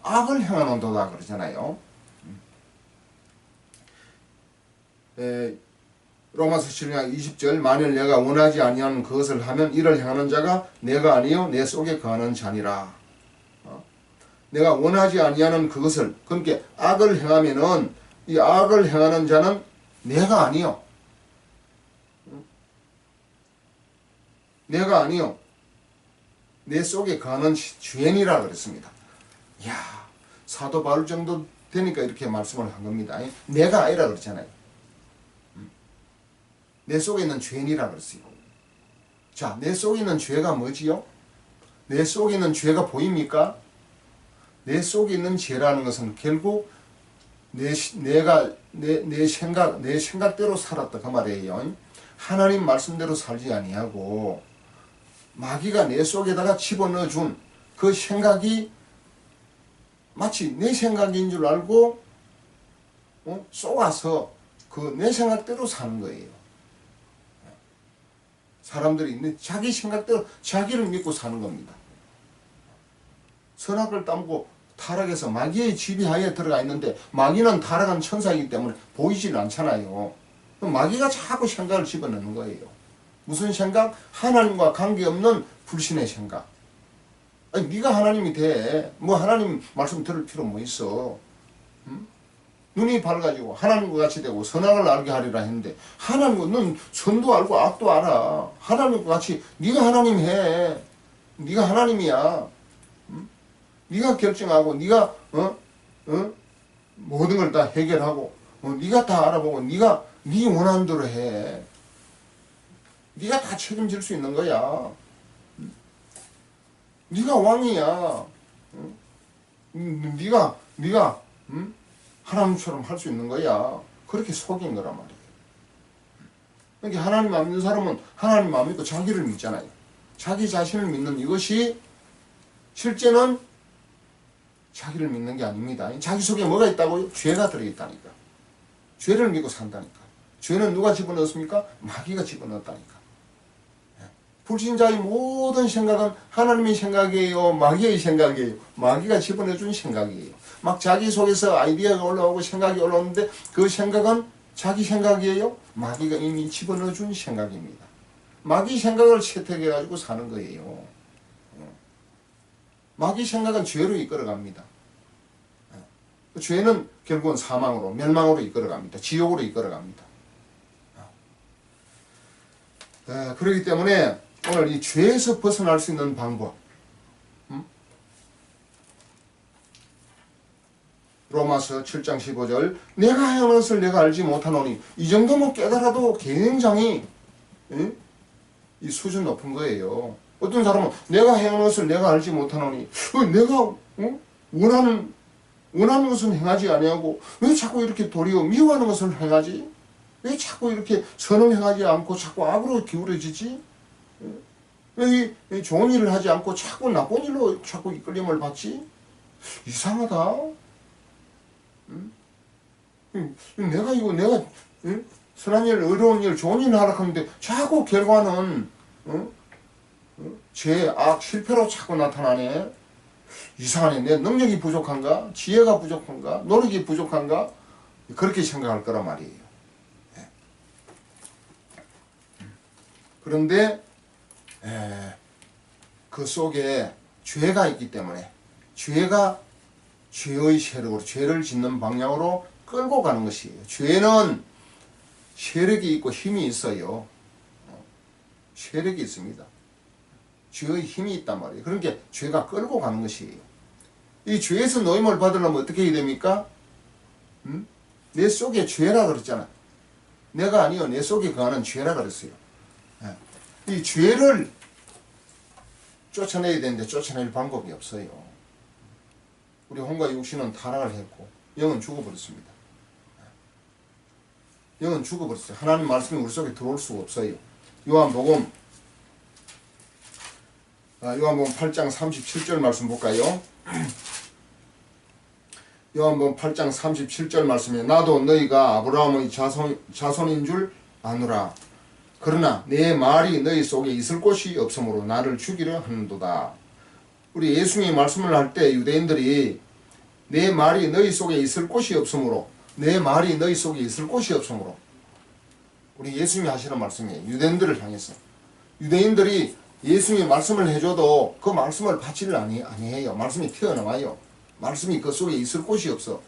악을 행하는도다 그러잖아요. 로마서 7장 20절 만일 내가 원하지 아니하는 그것을 하면 이를 행하는 자가 내가 아니요 내 속에 거하는 자니라. 내가 원하지 아니하는 그것을 그러니까 악을 행하면은 이 악을 행하는 자는 내가 아니요 내가 아니요 내 속에 거하는 죄인이라 그랬습니다. 이야, 사도 바울 정도 되니까 이렇게 말씀을 한 겁니다. 내가 아니라 그랬잖아요. 내 속에 있는 죄인이라 그랬어요. 자, 내 속에 있는 죄가 뭐지요? 내 속에 있는 죄가 보입니까? 내 속에 있는 죄라는 것은 결국 내 생각대로 살았다 그 말이에요. 하나님 말씀대로 살지 아니하고 마귀가 내 속에다가 집어넣어준 그 생각이 마치 내 생각인 줄 알고 쏘아서 그 내 생각대로 사는 거예요. 사람들이 자기 생각대로 자기를 믿고 사는 겁니다. 선악을 따먹고 타락해서 마귀의 지배하에 들어가 있는데 마귀는 타락한 천사이기 때문에 보이질 않잖아요. 마귀가 자꾸 생각을 집어넣는 거예요. 무슨 생각? 하나님과 관계없는 불신의 생각. 아니, 네가 하나님이 돼. 뭐 하나님 말씀 들을 필요 뭐 있어. 눈이 밝아지고 하나님과 같이 되고 선악을 알게 하리라 했는데 하나님은 넌 선도 알고 악도 알아. 하나님과 같이 네가 하나님 해. 네가 하나님이야. 네가 결정하고 네가 모든 걸 다 해결하고 네가 다 알아보고 네가 네 원하는 대로 해. 네가 다 책임질 수 있는 거야. 네가 왕이야. 네가 하나님처럼 할 수 있는 거야. 그렇게 속인 거란 말이에요. 그러니까 하나님 안 믿는 사람은 하나님 안 믿고 자기를 믿잖아요. 자기 자신을 믿는 이것이 실제는 자기를 믿는 게 아닙니다. 자기 속에 뭐가 있다고요? 죄가 들어있다니까. 죄를 믿고 산다니까. 죄는 누가 집어넣었습니까? 마귀가 집어넣었다니까. 불신자의 모든 생각은 하나님의 생각이에요? 마귀의 생각이에요? 마귀가 집어넣어준 생각이에요. 막 자기 속에서 아이디어가 올라오고 생각이 올라오는데 그 생각은 자기 생각이에요? 마귀가 이미 집어넣어준 생각입니다. 마귀 생각을 채택해가지고 사는 거예요. 마귀 생각은 죄로 이끌어갑니다. 죄는 결국은 사망으로, 멸망으로 이끌어갑니다. 지옥으로 이끌어갑니다. 그렇기 때문에 오늘 이 죄에서 벗어날 수 있는 방법, 로마서 7장 15절 내가 행하는 것을 내가 알지 못하노니 이 정도면 깨달아도 굉장히 이 수준 높은 거예요. 어떤 사람은 내가 행하는 것을 내가 알지 못하노니 내가 원하는 것은 행하지 아니하고 왜 자꾸 이렇게 도리어 미워하는 것을 행하지? 왜 자꾸 이렇게 선을 행하지 않고 자꾸 악으로 기울어지지? 왜 좋은 일을 하지 않고 자꾸 나쁜 일로 자꾸 이끌림을 받지? 이상하다. 내가 응? 선한 일, 의로운 일, 좋은 일을 하려고 하는데 자꾸 결과는 죄, 악, 실패로 자꾸 나타나네. 이상하네. 내 능력이 부족한가? 지혜가 부족한가? 노력이 부족한가? 그렇게 생각할 거란 말이에요. 그런데 그 속에 죄가 있기 때문에 죄가 죄의 세력으로 죄를 짓는 방향으로 끌고 가는 것이에요. 죄는 세력이 있고 힘이 있어요. 세력이 있습니다. 죄의 힘이 있단 말이에요. 그러니까 죄가 끌고 가는 것이에요. 이 죄에서 노임을 받으려면 어떻게 해야 됩니까? 내 속에 죄라 그랬잖아. 내가 아니요. 내 속에 거하는 죄라 그랬어요. 이 죄를 쫓아내야 되는데 쫓아낼 방법이 없어요. 우리 혼과 육신은 타락을 했고 영은 죽어버렸습니다. 영은 죽어버렸어요. 하나님 말씀이 우리 속에 들어올 수가 없어요. 요한복음 8장 37절 말씀 볼까요? 요한복음 8장 37절 말씀에 나도 너희가 아브라함의 자손인 줄 아노라. 그러나 내 말이 너희 속에 있을 곳이 없으므로 나를 죽이려 하는도다. 우리 예수님이 말씀을 할 때 유대인들이 내 말이 너희 속에 있을 곳이 없으므로 내 말이 너희 속에 있을 곳이 없으므로 우리 예수님이 하시는 말씀이에요. 유대인들을 향해서. 유대인들이 예수님이 말씀을 해줘도 그 말씀을 받지를 아니해요. 말씀이 튀어나와요. 말씀이 그 속에 있을 곳이 없어.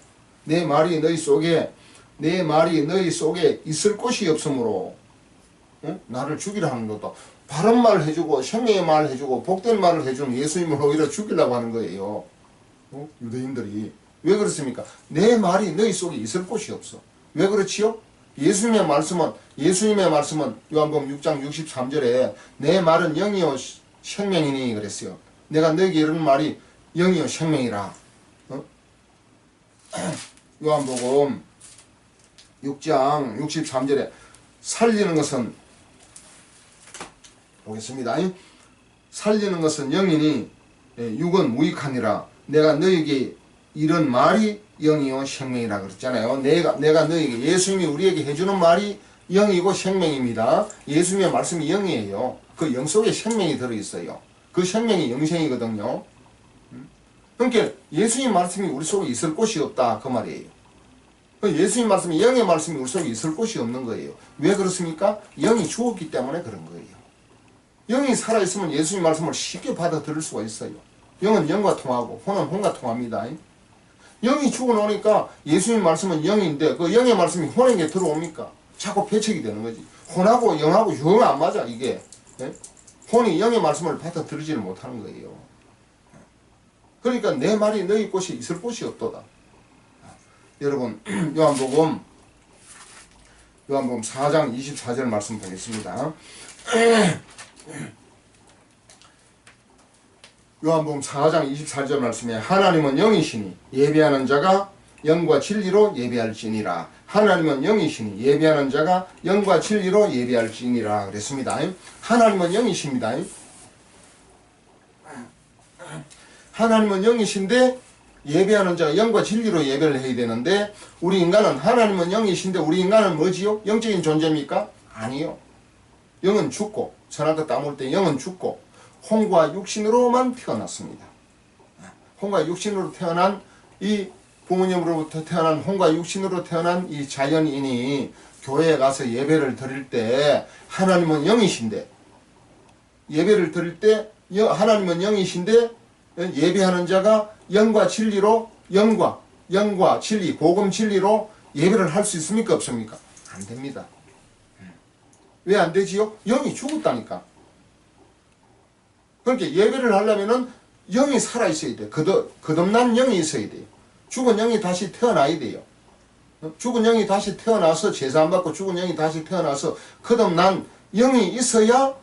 내 말이 너희 속에 있을 곳이 없으므로 나를 죽이려 하는 거다. 바른 말을 해주고 생명의 말을 해주고 복된 말을 해주는 예수님을 오히려 죽이려고 하는 거예요. 유대인들이. 왜 그렇습니까? 내 말이 너희 속에 있을 곳이 없어. 왜 그렇지요? 예수님의 말씀은 요한복음 6장 63절에 내 말은 영이요 생명이니 그랬어요. 내가 너에게 이르는 말이 영이요 생명이라. 요한복음 6장 63절에 살리는 것은 보겠습니다. 살리는 것은 영이니 육은 무익하니라. 내가 너에게 이런 말이 영이요 생명이라 그랬잖아요. 내가 너에게 예수님이 우리에게 해주는 말이 영이고 생명입니다. 예수님의 말씀이 영이에요. 그 영 속에 생명이 들어있어요. 그 생명이 영생이거든요. 그러니까 예수님 말씀이 우리 속에 있을 곳이 없다 그 말이에요. 예수님 말씀이 영의 말씀이 우리 속에 있을 곳이 없는 거예요. 왜 그렇습니까? 영이 죽었기 때문에 그런 거예요. 영이 살아있으면 예수님 말씀을 쉽게 받아들일 수가 있어요. 영은 영과 통하고 혼은 혼과 통합니다. 영이 죽어놓으니까 예수님 말씀은 영인데 그 영의 말씀이 혼에게 들어옵니까? 자꾸 배척이 되는 거지. 혼하고 영하고 영 안 맞아 이게. 혼이 영의 말씀을 받아들이지를 못하는 거예요. 그러니까 내 말이 너희 곳에 있을 곳이 없도다. 여러분 요한복음 4장 24절 말씀 보겠습니다. 요한복음 4장 24절 말씀에 하나님은 영이시니 예배하는 자가 영과 진리로 예배할지니라. 하나님은 영이시니 예배하는 자가 영과 진리로 예배할지니라 그랬습니다. 하나님은 영이십니다. 하나님은 영이신데 예배하는 자가 영과 진리로 예배를 해야 되는데 우리 인간은 하나님은 영이신데 우리 인간은 뭐지요? 영적인 존재입니까? 아니요. 영은 죽고 선악과 따먹을 때 영은 죽고 혼과 육신으로만 태어났습니다. 혼과 육신으로 태어난 이 부모님으로부터 태어난 혼과 육신으로 태어난 이 자연인이 교회에 가서 예배를 드릴 때 하나님은 영이신데 예배를 드릴 때 하나님은 영이신데 예배하는 자가 영과 진리로 영과 진리 복음 진리로 예배를 할 수 있습니까 없습니까? 안 됩니다. 왜 안 되지요? 영이 죽었다니까. 그러니까 예배를 하려면은 영이 살아 있어야 돼. 거듭난 영이 있어야 돼요. 죽은 영이 다시 태어나야 돼요. 죽은 영이 다시 태어나서 제사 안 받고 죽은 영이 다시 태어나서 거듭난 영이 있어야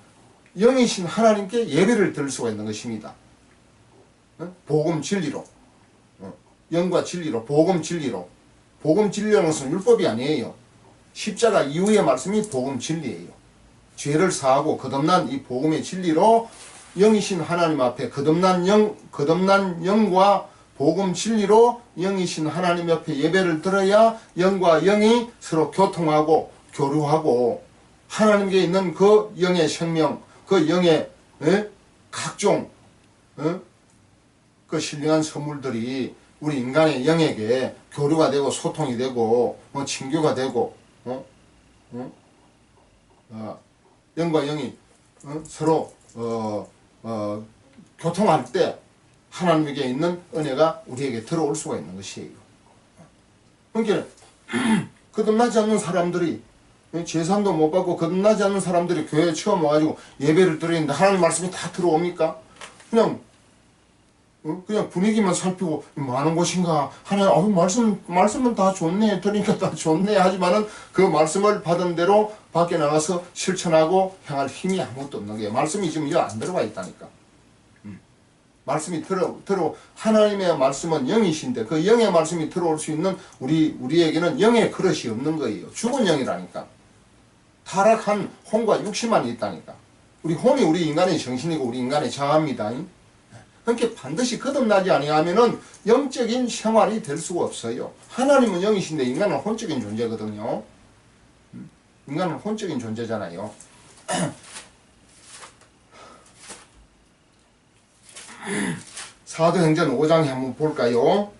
영이신 하나님께 예배를 드릴 수가 있는 것입니다. 복음 진리로. 영과 진리로. 복음 진리로. 복음 진리라는 것은 율법이 아니에요. 십자가 이후의 말씀이 복음 진리예요. 죄를 사하고 거듭난 이 복음의 진리로 영이신 하나님 앞에 거듭난 영과 복음 진리로 영이신 하나님 옆에 예배를 드려야 영과 영이 서로 교통하고 교류하고 하나님께 있는 그 영의 생명, 그 영의 각종 그 신령한 선물들이 우리 인간의 영에게 교류가 되고 소통이 되고 친교가 되고 영과 영이 서로 교통할 때 하나님에게 있는 은혜가 우리에게 들어올 수가 있는 것이에요. 그러니까 거듭나지 않는 사람들이 제산도 못 받고 거듭나지 않는 사람들이 교회에 처음 와가지고 예배를 드리는데 하나님 말씀이 다 들어옵니까? 그냥 분위기만 살피고 뭐 하는 곳인가 하나님 말씀은 다 좋네 들으니까 다 좋네 하지만은 그 말씀을 받은 대로 밖에 나가서 실천하고 행할 힘이 아무것도 없는 거예요. 말씀이 지금 여기 안 들어가 있다니까. 말씀이 하나님의 말씀은 영이신데 그 영의 말씀이 들어올 수 있는 우리에게는 영의 그릇이 없는 거예요. 죽은 영이라니까. 타락한 혼과 육신만 있다니까. 우리 혼이 우리 인간의 정신이고 우리 인간의 자아입니다. 그러니까 반드시 거듭나지 아니하면은 영적인 생활이 될 수가 없어요. 하나님은 영이신데 인간은 혼적인 존재거든요. 인간은 혼적인 존재잖아요. 사도행전 5장에 한번 볼까요?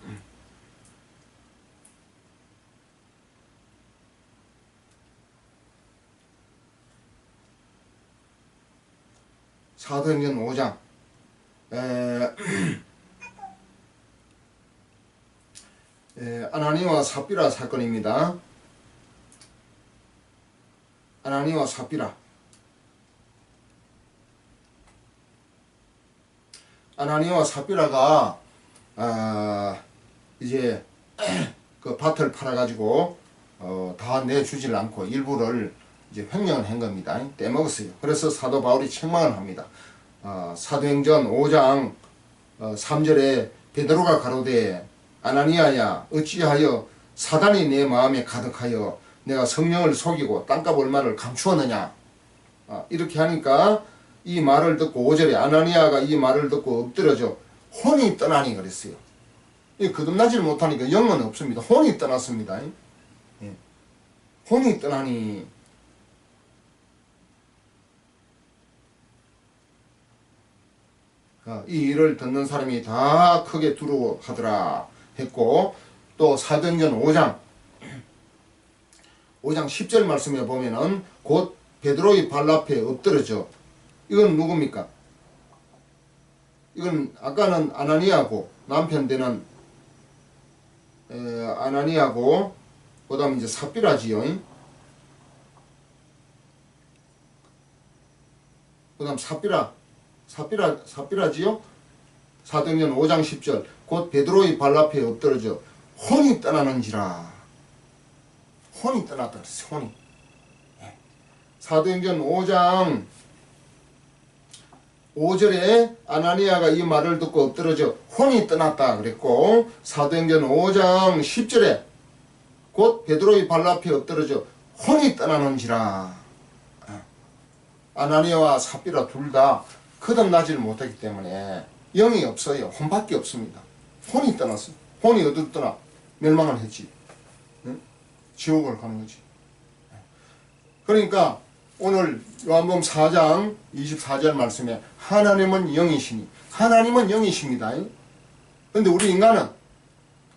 사도행전 5장 아나니와 삽비라 사건입니다. 아나니와 삽비라. 아나니와 삽비라가 이제 그 밭을 팔아가지고 다 내주질 않고 일부를 이제 횡령을 한 겁니다. 떼먹었어요. 그래서 사도 바울이 책망을 합니다. 사도행전 5장 3절에 베드로가 가로되 아나니아야 어찌하여 사단이 내 마음에 가득하여 내가 성령을 속이고 땅값 얼마를 감추었느냐. 이렇게 하니까 이 말을 듣고 5절에 아나니아가 이 말을 듣고 엎드려져 혼이 떠나니 그랬어요. 거듭나질 못하니까 영은 없습니다. 혼이 떠났습니다. 혼이 떠나니 이 일을 듣는 사람이 다 크게 두려워하더라 했고 또 사도행전 5장 10절 말씀에 보면은 곧 베드로의 발 앞에 엎드려져. 이건 누굽니까? 이건 아까는 아나니아고 남편 되는 아나니아고 그 다음 이제 삽비라지요. 그 다음 삽비라지요. 사도행전 5장 10절 곧 베드로의 발 앞에 엎드러져 혼이 떠나는지라. 혼이 떠났다 그랬어요. 혼이. 사도행전 5장 5절에 아나니아가 이 말을 듣고 엎드러져 혼이 떠났다 그랬고 사도행전 5장 10절에 곧 베드로의 발 앞에 엎드러져 혼이 떠나는지라. 아나니아와 삽비라 둘 다 거듭나지를 못했기 때문에 영이 없어요. 혼밖에 없습니다. 혼이 떠났어요. 혼이 어디로 떠나? 멸망을 했지. 지옥을 가는 거지. 그러니까 오늘 요한복음 4장 24절 말씀에 하나님은 영이시니 하나님은 영이십니다. 그런데 우리 인간은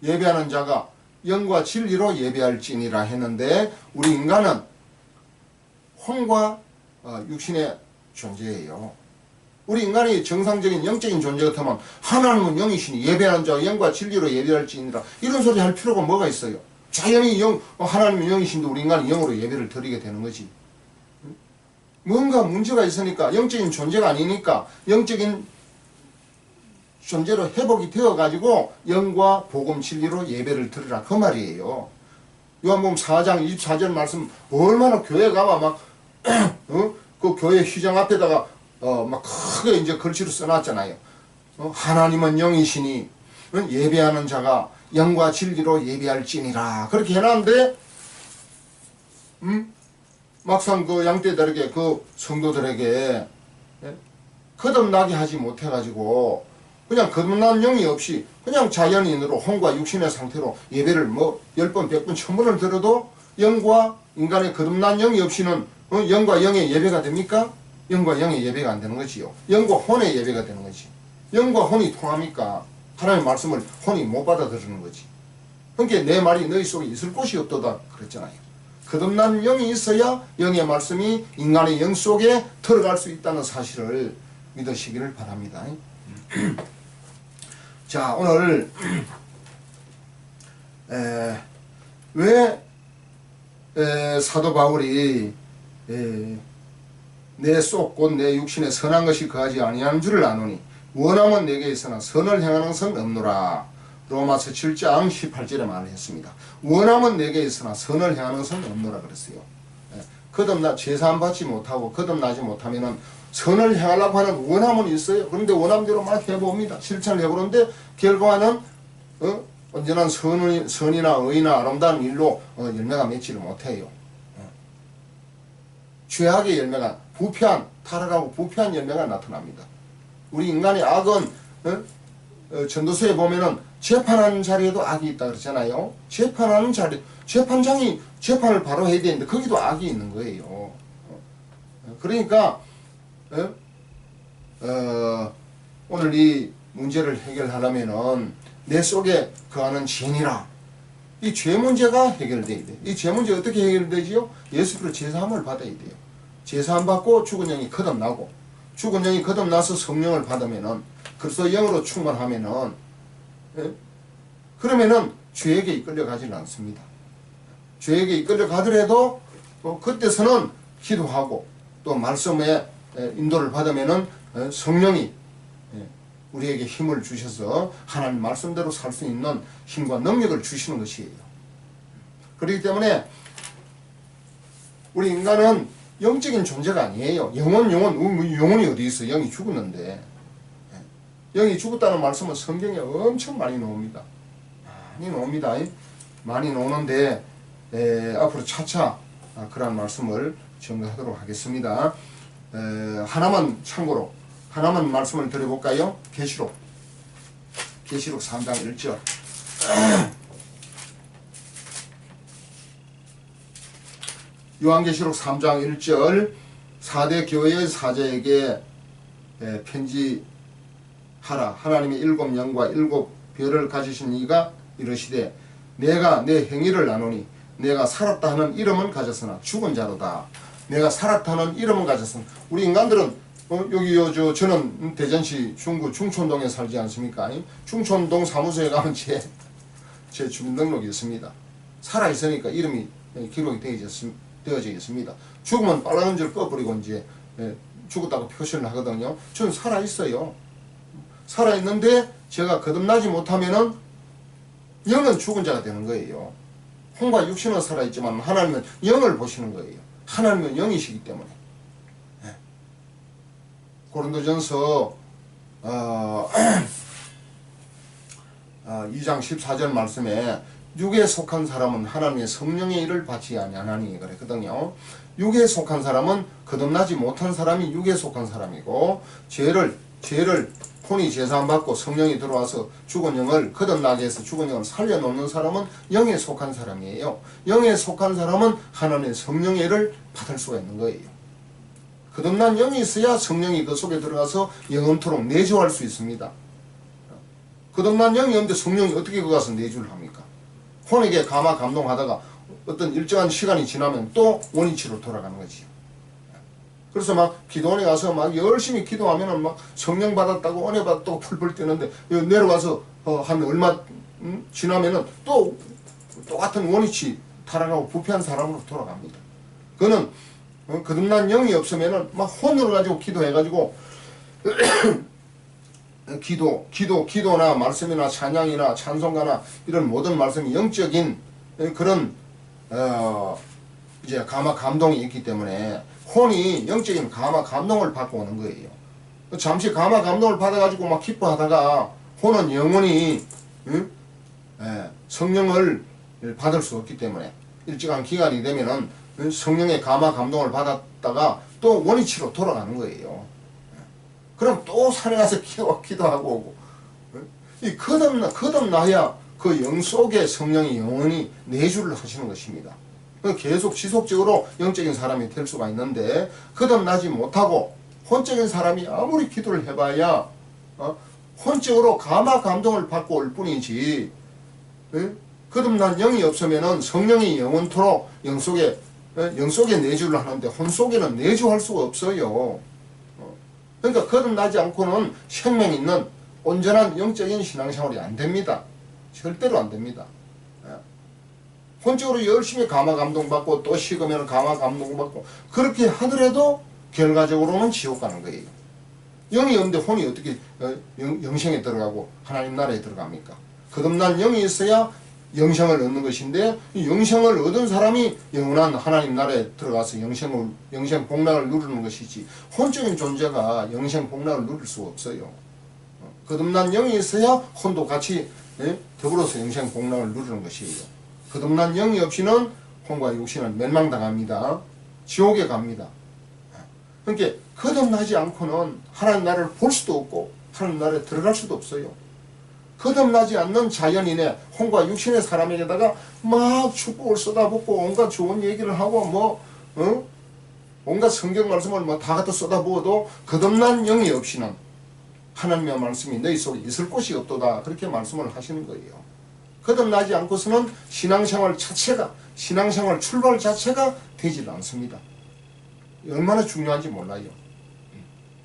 예배하는 자가 영과 진리로 예배할지니라 했는데 우리 인간은 혼과 육신의 존재예요. 우리 인간이 정상적인 영적인 존재 같으면 하나님은 영이시니 예배하는 자가 영과 진리로 예배할지니라 이런 소리 할 필요가 뭐가 있어요. 자연히 하나님은 영이신데 우리 인간은 영으로 예배를 드리게 되는 거지. 뭔가 문제가 있으니까 영적인 존재가 아니니까 영적인 존재로 회복이 되어가지고 영과 복음 진리로 예배를 드리라 그 말이에요. 요한복음 4장 24절 말씀 얼마나 교회 가면 막 그 교회 휘장 앞에다가 막 크게 이제 글씨로 써놨잖아요. 하나님은 영이시니 예배하는 자가 영과 진리로 예배할지니라 그렇게 해놨는데 막상 그 양떼들에게 그 성도들에게 거듭나게 하지 못해가지고 그냥 거듭난 영이 없이 그냥 자연인으로 혼과 육신의 상태로 예배를 뭐 10번, 100번, 1000번을 들어도 영과 인간의 거듭난 영이 없이는 영과 영의 예배가 됩니까? 영과 영의 예배가 안 되는 거지요. 영과 혼의 예배가 되는 거지. 영과 혼이 통합니까? 하나님의 말씀을 혼이 못 받아들이는 거지. 그러니까 내 말이 너희 속에 있을 곳이 없도다 그랬잖아요. 거듭난 영이 있어야 영의 말씀이 인간의 영 속에 들어갈 수 있다는 사실을 믿으시기를 바랍니다. 자, 오늘 왜 사도 바울이 내 속 곧 내 육신에 선한 것이 거하지 아니하는 줄을 아노니 원함은 내게 있으나 선을 행하는 것은 없노라. 로마서 7장 18절에 말했습니다. 원함은 내게 있으나 선을 행하는 것은 없노라 그랬어요. 제사함 받지 못하고 거듭나지 못하면은 선을 행하려고 하는 원함은 있어요. 그런데 원함대로 막 해봅니다. 실천을 해보는데 결과는 언제나 선이나 의나 아름다운 일로 열매가 맺지를 못해요. 죄악의 열매가 타락하고 부패한 열매가 나타납니다. 우리 인간의 악은 전도서에 보면은 재판하는 자리에도 악이 있다 그러잖아요. 재판하는 자리, 재판장이 재판을 바로 해야 되는데 거기도 악이 있는 거예요. 그러니까 오늘 이 문제를 해결하려면은 내 속에 거하는 진이라 이 죄 문제가 해결돼야 돼. 이 죄 문제 어떻게 해결되지요? 예수 그리스도 제사함을 받아야 돼요. 제사함 받고 죽은 영이 거듭나고 죽은 영이 거듭나서 성령을 받으면은 그리스도 영으로 충만하면은 그러면은 죄에게 이끌려가지는 않습니다. 죄에게 이끌려가더라도 그때서는 기도하고 또 말씀에 인도를 받으면은 성령이 우리에게 힘을 주셔서 하나님 말씀대로 살 수 있는 힘과 능력을 주시는 것이에요. 그렇기 때문에 우리 인간은 영적인 존재가 아니에요. 영혼이 어디 있어? 영이 죽었는데. 영이 죽었다는 말씀은 성경에 엄청 많이 나옵니다. 많이 나오는데 앞으로 차차 그런 말씀을 전가하도록 하겠습니다. 참고로 하나만 말씀을 드려볼까요? 계시록 3장 1절. 요한계시록 3장 1절 4대 교회의 사제에게 편지하라. 하나님의 7영과 7별을 가지신 이가 이르시되 내가 내 행위를 아노니 내가 살았다 하는 이름은 가졌으나 죽은 자로다. 내가 살았다 하는 이름은 가졌으나 우리 인간들은 저는 대전시 중구 중촌동에 살지 않습니까? 중촌동 사무소에 가면 제 주민등록이 있습니다. 살아있으니까 이름이 기록이 되어져 있습니다. 죽으면 빨간 줄 꺼버리고 이제 죽었다고 표시를 하거든요. 저는 살아있어요. 살아있는데 제가 거듭나지 못하면은 영은 죽은 자가 되는 거예요. 혼과 육신은 살아있지만 하나님은 영을 보시는 거예요. 하나님은 영이시기 때문에. 고린도전서 2장 14절 말씀에 육에 속한 사람은 하나님의 성령의 일을 받지 아니하나니 그랬거든요. 육에 속한 사람은 거듭나지 못한 사람이 육에 속한 사람이고 죄를 혼이 제사함 받고 성령이 들어와서 죽은 영을 거듭나게 해서 죽은 영을 살려놓는 사람은 영에 속한 사람이에요. 영에 속한 사람은 하나님의 성령의 일을 받을 수가 있는 거예요. 거듭난 영이 있어야 성령이 그 속에 들어가서 영원토록 내주할 수 있습니다. 거듭난 영이 없는데 성령이 어떻게 그 가서 내주를 합니까? 혼에게 감화 감동하다가 어떤 일정한 시간이 지나면 또 원위치로 돌아가는 거지요. 그래서 막 기도원에 가서 막 열심히 기도하면은 막 성령 받았다고 은혜 받았다고 풀풀 뛰는데 내려가서 한 얼마 지나면은 또 똑같은 원위치 타락하고 부패한 사람으로 돌아갑니다. 그는 거듭난 영이 없으면은 막 혼을 가지고 기도해가지고 기도나 말씀이나 찬양이나 찬송가나 이런 모든 말씀이 영적인 그런 이제 감화 감동이 있기 때문에 혼이 영적인 감화 감동을 받고 오는 거예요. 잠시 감화 감동을 받아가지고 막 기뻐하다가 혼은 영원히 성령을 받을 수 없기 때문에 일정한 기간이 되면은 성령의 감화 감동을 받았다가 또 원위치로 돌아가는 거예요. 그럼 또 산에 가서 기도하고 오고 이 거듭나야 그 영 속에 성령이 영원히 내주를 하시는 것입니다. 계속 지속적으로 영적인 사람이 될 수가 있는데 거듭나지 못하고 혼적인 사람이 아무리 기도를 해봐야 혼적으로 감화 감동을 받고 올 뿐이지, 거듭난 영이 없으면은 성령이 영원토록 영 속에 내주를 하는데 혼 속에는 내주할 수가 없어요. 그러니까 거듭나지 않고는 생명 있는 온전한 영적인 신앙생활이 안 됩니다. 절대로 안 됩니다. 혼적으로 열심히 감화 감동받고 또 식으면 감화 감동받고 그렇게 하더라도 결과적으로는 지옥 가는 거예요. 영이 없는데 혼이 어떻게 영생에 들어가고 하나님 나라에 들어갑니까? 거듭난 영이 있어야 영생을 얻는 것인데 이 영생을 얻은 사람이 영원한 하나님 나라에 들어가서 영생 복락을 누리는 것이지 혼적인 존재가 영생 복락을 누릴 수가 없어요. 거듭난 영이 있어야 혼도 같이 더불어서 영생 복락을 누리는 것이에요. 거듭난 영이 없이는 혼과 육신은 멸망당합니다. 지옥에 갑니다. 그러니까 거듭나지 않고는 하나님 나라를 볼 수도 없고 하나님 나라에 들어갈 수도 없어요. 거듭나지 않는 자연인의 혼과 육신의 사람에게다가 막 축복을 쏟아붓고 온갖 좋은 얘기를 하고 온갖 성경 말씀을 다 갖다 쏟아부어도 거듭난 영이 없이는 하나님의 말씀이 너희 속에 있을 곳이 없도다. 그렇게 말씀을 하시는 거예요. 거듭나지 않고서는 신앙생활 출발 자체가 되질 않습니다. 얼마나 중요한지 몰라요.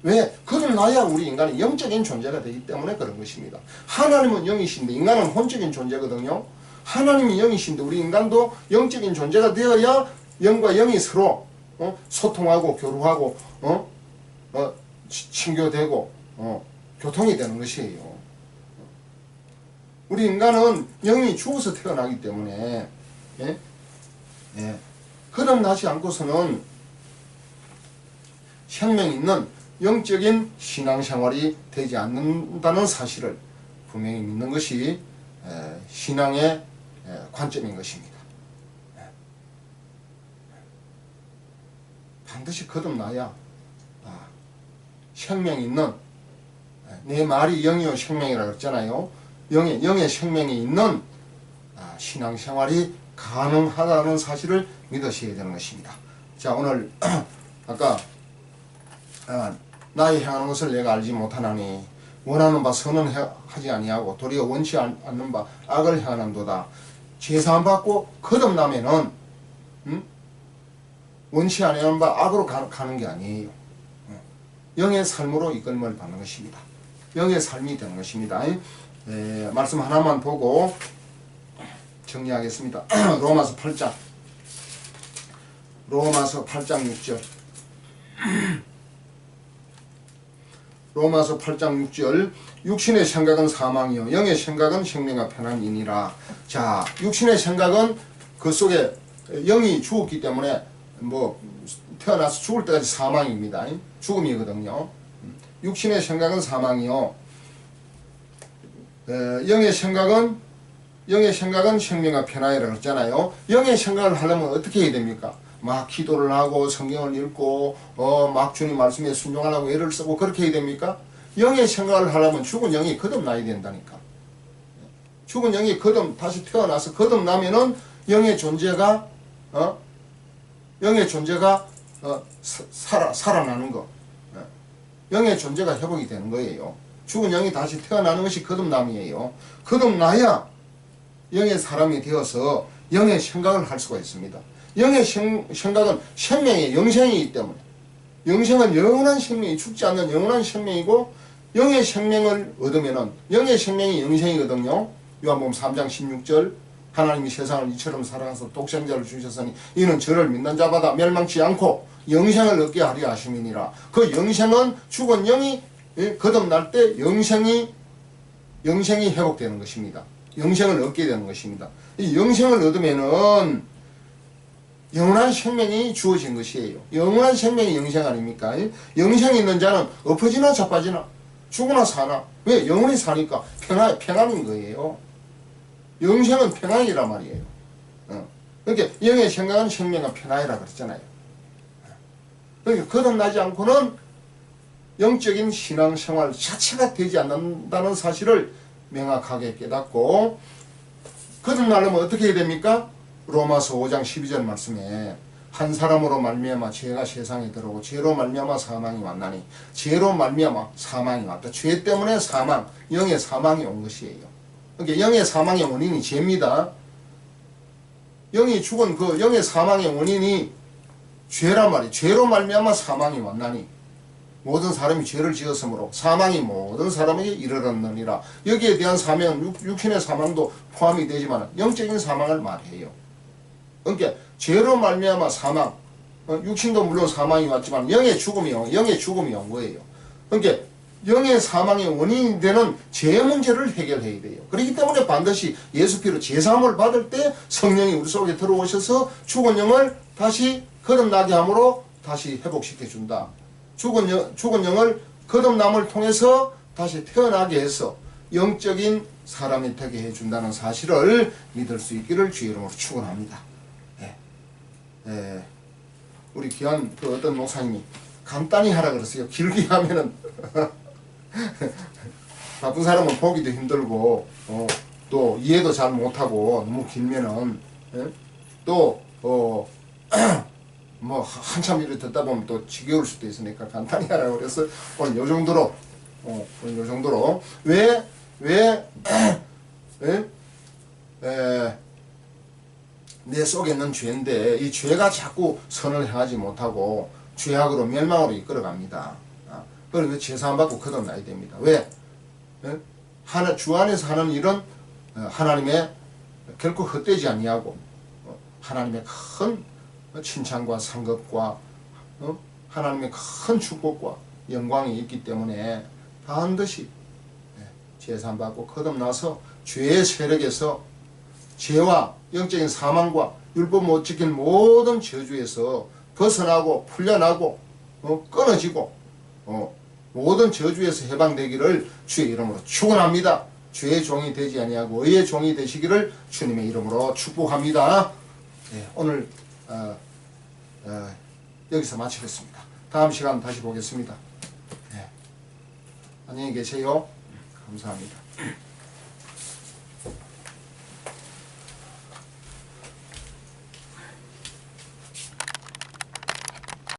왜? 거듭나야 우리 인간이 영적인 존재가 되기 때문에 그런 것입니다. 하나님은 영이신데 인간은 혼적인 존재거든요. 하나님이 영이신데 우리 인간도 영적인 존재가 되어야 영과 영이 서로 소통하고 교류하고 친교되고 교통이 되는 것이에요. 우리 인간은 영이 죽어서 태어나기 때문에 거듭나지 않고서는 생명 있는 영적인 신앙생활이 되지 않는다는 사실을 분명히 믿는 것이 신앙의 관점인 것입니다. 반드시 거듭나야 생명 있는, 내 말이 영이요 생명이라고 했잖아요. 영의 생명이 있는 신앙생활이 가능하다는 사실을 믿으셔야 되는 것입니다. 자, 오늘 아까 나의 행하는 것을 내가 알지 못하나니 원하는 바 선언하지 아니하고 도리어 원치 않는 바 악을 행하는도다. 제사함 받고 거듭나면은 원치 아니하는 바 악으로 가는 게 아니에요. 영의 삶으로 이끌림을 받는 것입니다. 영의 삶이 되는 것입니다. 말씀 하나만 보고 정리하겠습니다. 로마서 8장 6절 로마서 8장 6절 육신의 생각은 사망이요 영의 생각은 생명과 편안이니라. 자, 육신의 생각은 그 속에 영이 죽었기 때문에 태어나서 죽을 때까지 사망입니다. 죽음이거든요. 육신의 생각은 사망이요 영의 생각은 생명과 편안이라고 했잖아요. 영의 생각을 하려면 어떻게 해야 됩니까? 막 기도를 하고 성경을 읽고 막 주님 말씀에 순종하려고 애를 쓰고 그렇게 해야 됩니까? 영의 생각을 하려면 죽은 영이 거듭나야 된다니까. 죽은 영이 다시 태어나서 거듭나면은 영의 존재가 살아나는 거, 영의 존재가 회복이 되는 거예요. 죽은 영이 다시 태어나는 것이 거듭남이에요. 거듭나야 영의 사람이 되어서 영의 생각을 할 수가 있습니다. 영의 생각은 생명의 영생이기 때문에, 영생은 영원한 생명이 죽지 않는 영원한 생명이고, 영의 생명을 얻으면은 영의 생명이 영생이거든요. 요한복음 3장 16절 하나님이 세상을 이처럼 사랑하사 독생자를 주셨으니 이는 저를 믿는 자마다 멸망치 않고 영생을 얻게 하려 하심이니라. 그 영생은 죽은 영이 거듭날 때 영생이 회복되는 것입니다. 영생을 얻게 되는 것입니다. 이 영생을 얻으면은 영원한 생명이 주어진 것이에요. 영원한 생명이 영생 아닙니까? 영생이 있는 자는 엎어지나 자빠지나 죽으나 사나. 왜? 영원히 사니까 평안인 거예요. 영생은 평안이란 말이에요. 그러니까 영의 생각은 생명과 평안이라 그랬잖아요. 그러니까 거듭나지 않고는 영적인 신앙생활 자체가 되지 않는다는 사실을 명확하게 깨닫고 거듭나려면 어떻게 해야 됩니까? 로마서 5장 12절 말씀에 한 사람으로 말미암아 죄가 세상에 들어오고 죄로 말미암아 사망이 왔나니 죄로 말미암아 사망이 왔다. 죄 때문에 사망, 영의 사망이 온 것이에요. 그러니까 영의 사망의 원인이 죄입니다. 영이 죽은 그 영의 사망의 원인이 죄란 말이에요. 죄로 말미암아 사망이 왔나니 모든 사람이 죄를 지었으므로 사망이 모든 사람에게 이르렀느니라. 여기에 대한 사명, 육신의 사망도 포함이 되지만 영적인 사망을 말해요. 그러니까 죄로 말미암아 사망, 육신도 물론 사망이 왔지만 영의 죽음이 온 거예요. 그러니까 영의 사망의 원인이 되는 죄 문제를 해결해야 돼요. 그렇기 때문에 반드시 예수 피로 제사함을 받을 때 성령이 우리 속에 들어오셔서 죽은 영을 다시 거듭나게 함으로 다시 회복시켜 준다. 죽은 영을 거듭남을 통해서 다시 태어나게 해서 영적인 사람이 되게 해준다는 사실을 믿을 수 있기를 주의 이름으로 축원합니다. 우리 귀한 그 어떤 목사님이 간단히 하라 그랬어요. 길게 하면은 바쁜 사람은 보기도 힘들고 또 이해도 잘 못하고 너무 길면은 또 뭐 한참 일을 듣다 보면 또 지겨울 수도 있으니까 간단히 하라고 그래서 오늘 요 정도로 오늘 요 정도로 왜 내 속에 있는 죄인데 이 죄가 자꾸 선을 행하지 못하고 죄악으로 멸망으로 이끌어갑니다. 그래서 제사 안 받고 거듭나야 됩니다. 왜? 주 안에서 하는 일은 하나님의 결코 헛되지 아니하고 하나님의 큰 칭찬과 상급과 하나님의 큰 축복과 영광이 있기 때문에 반드시 제사 안 받고 거듭나서 죄의 세력에서 죄와 영적인 사망과 율법 못 지킨 모든 저주에서 벗어나고 풀려나고 끊어지고 모든 저주에서 해방되기를 주의 이름으로 축원합니다. 죄의 종이 되지 아니하고 의의 종이 되시기를 주님의 이름으로 축복합니다. 오늘 여기서 마치겠습니다. 다음 시간 다시 보겠습니다. 안녕히 계세요. 감사합니다.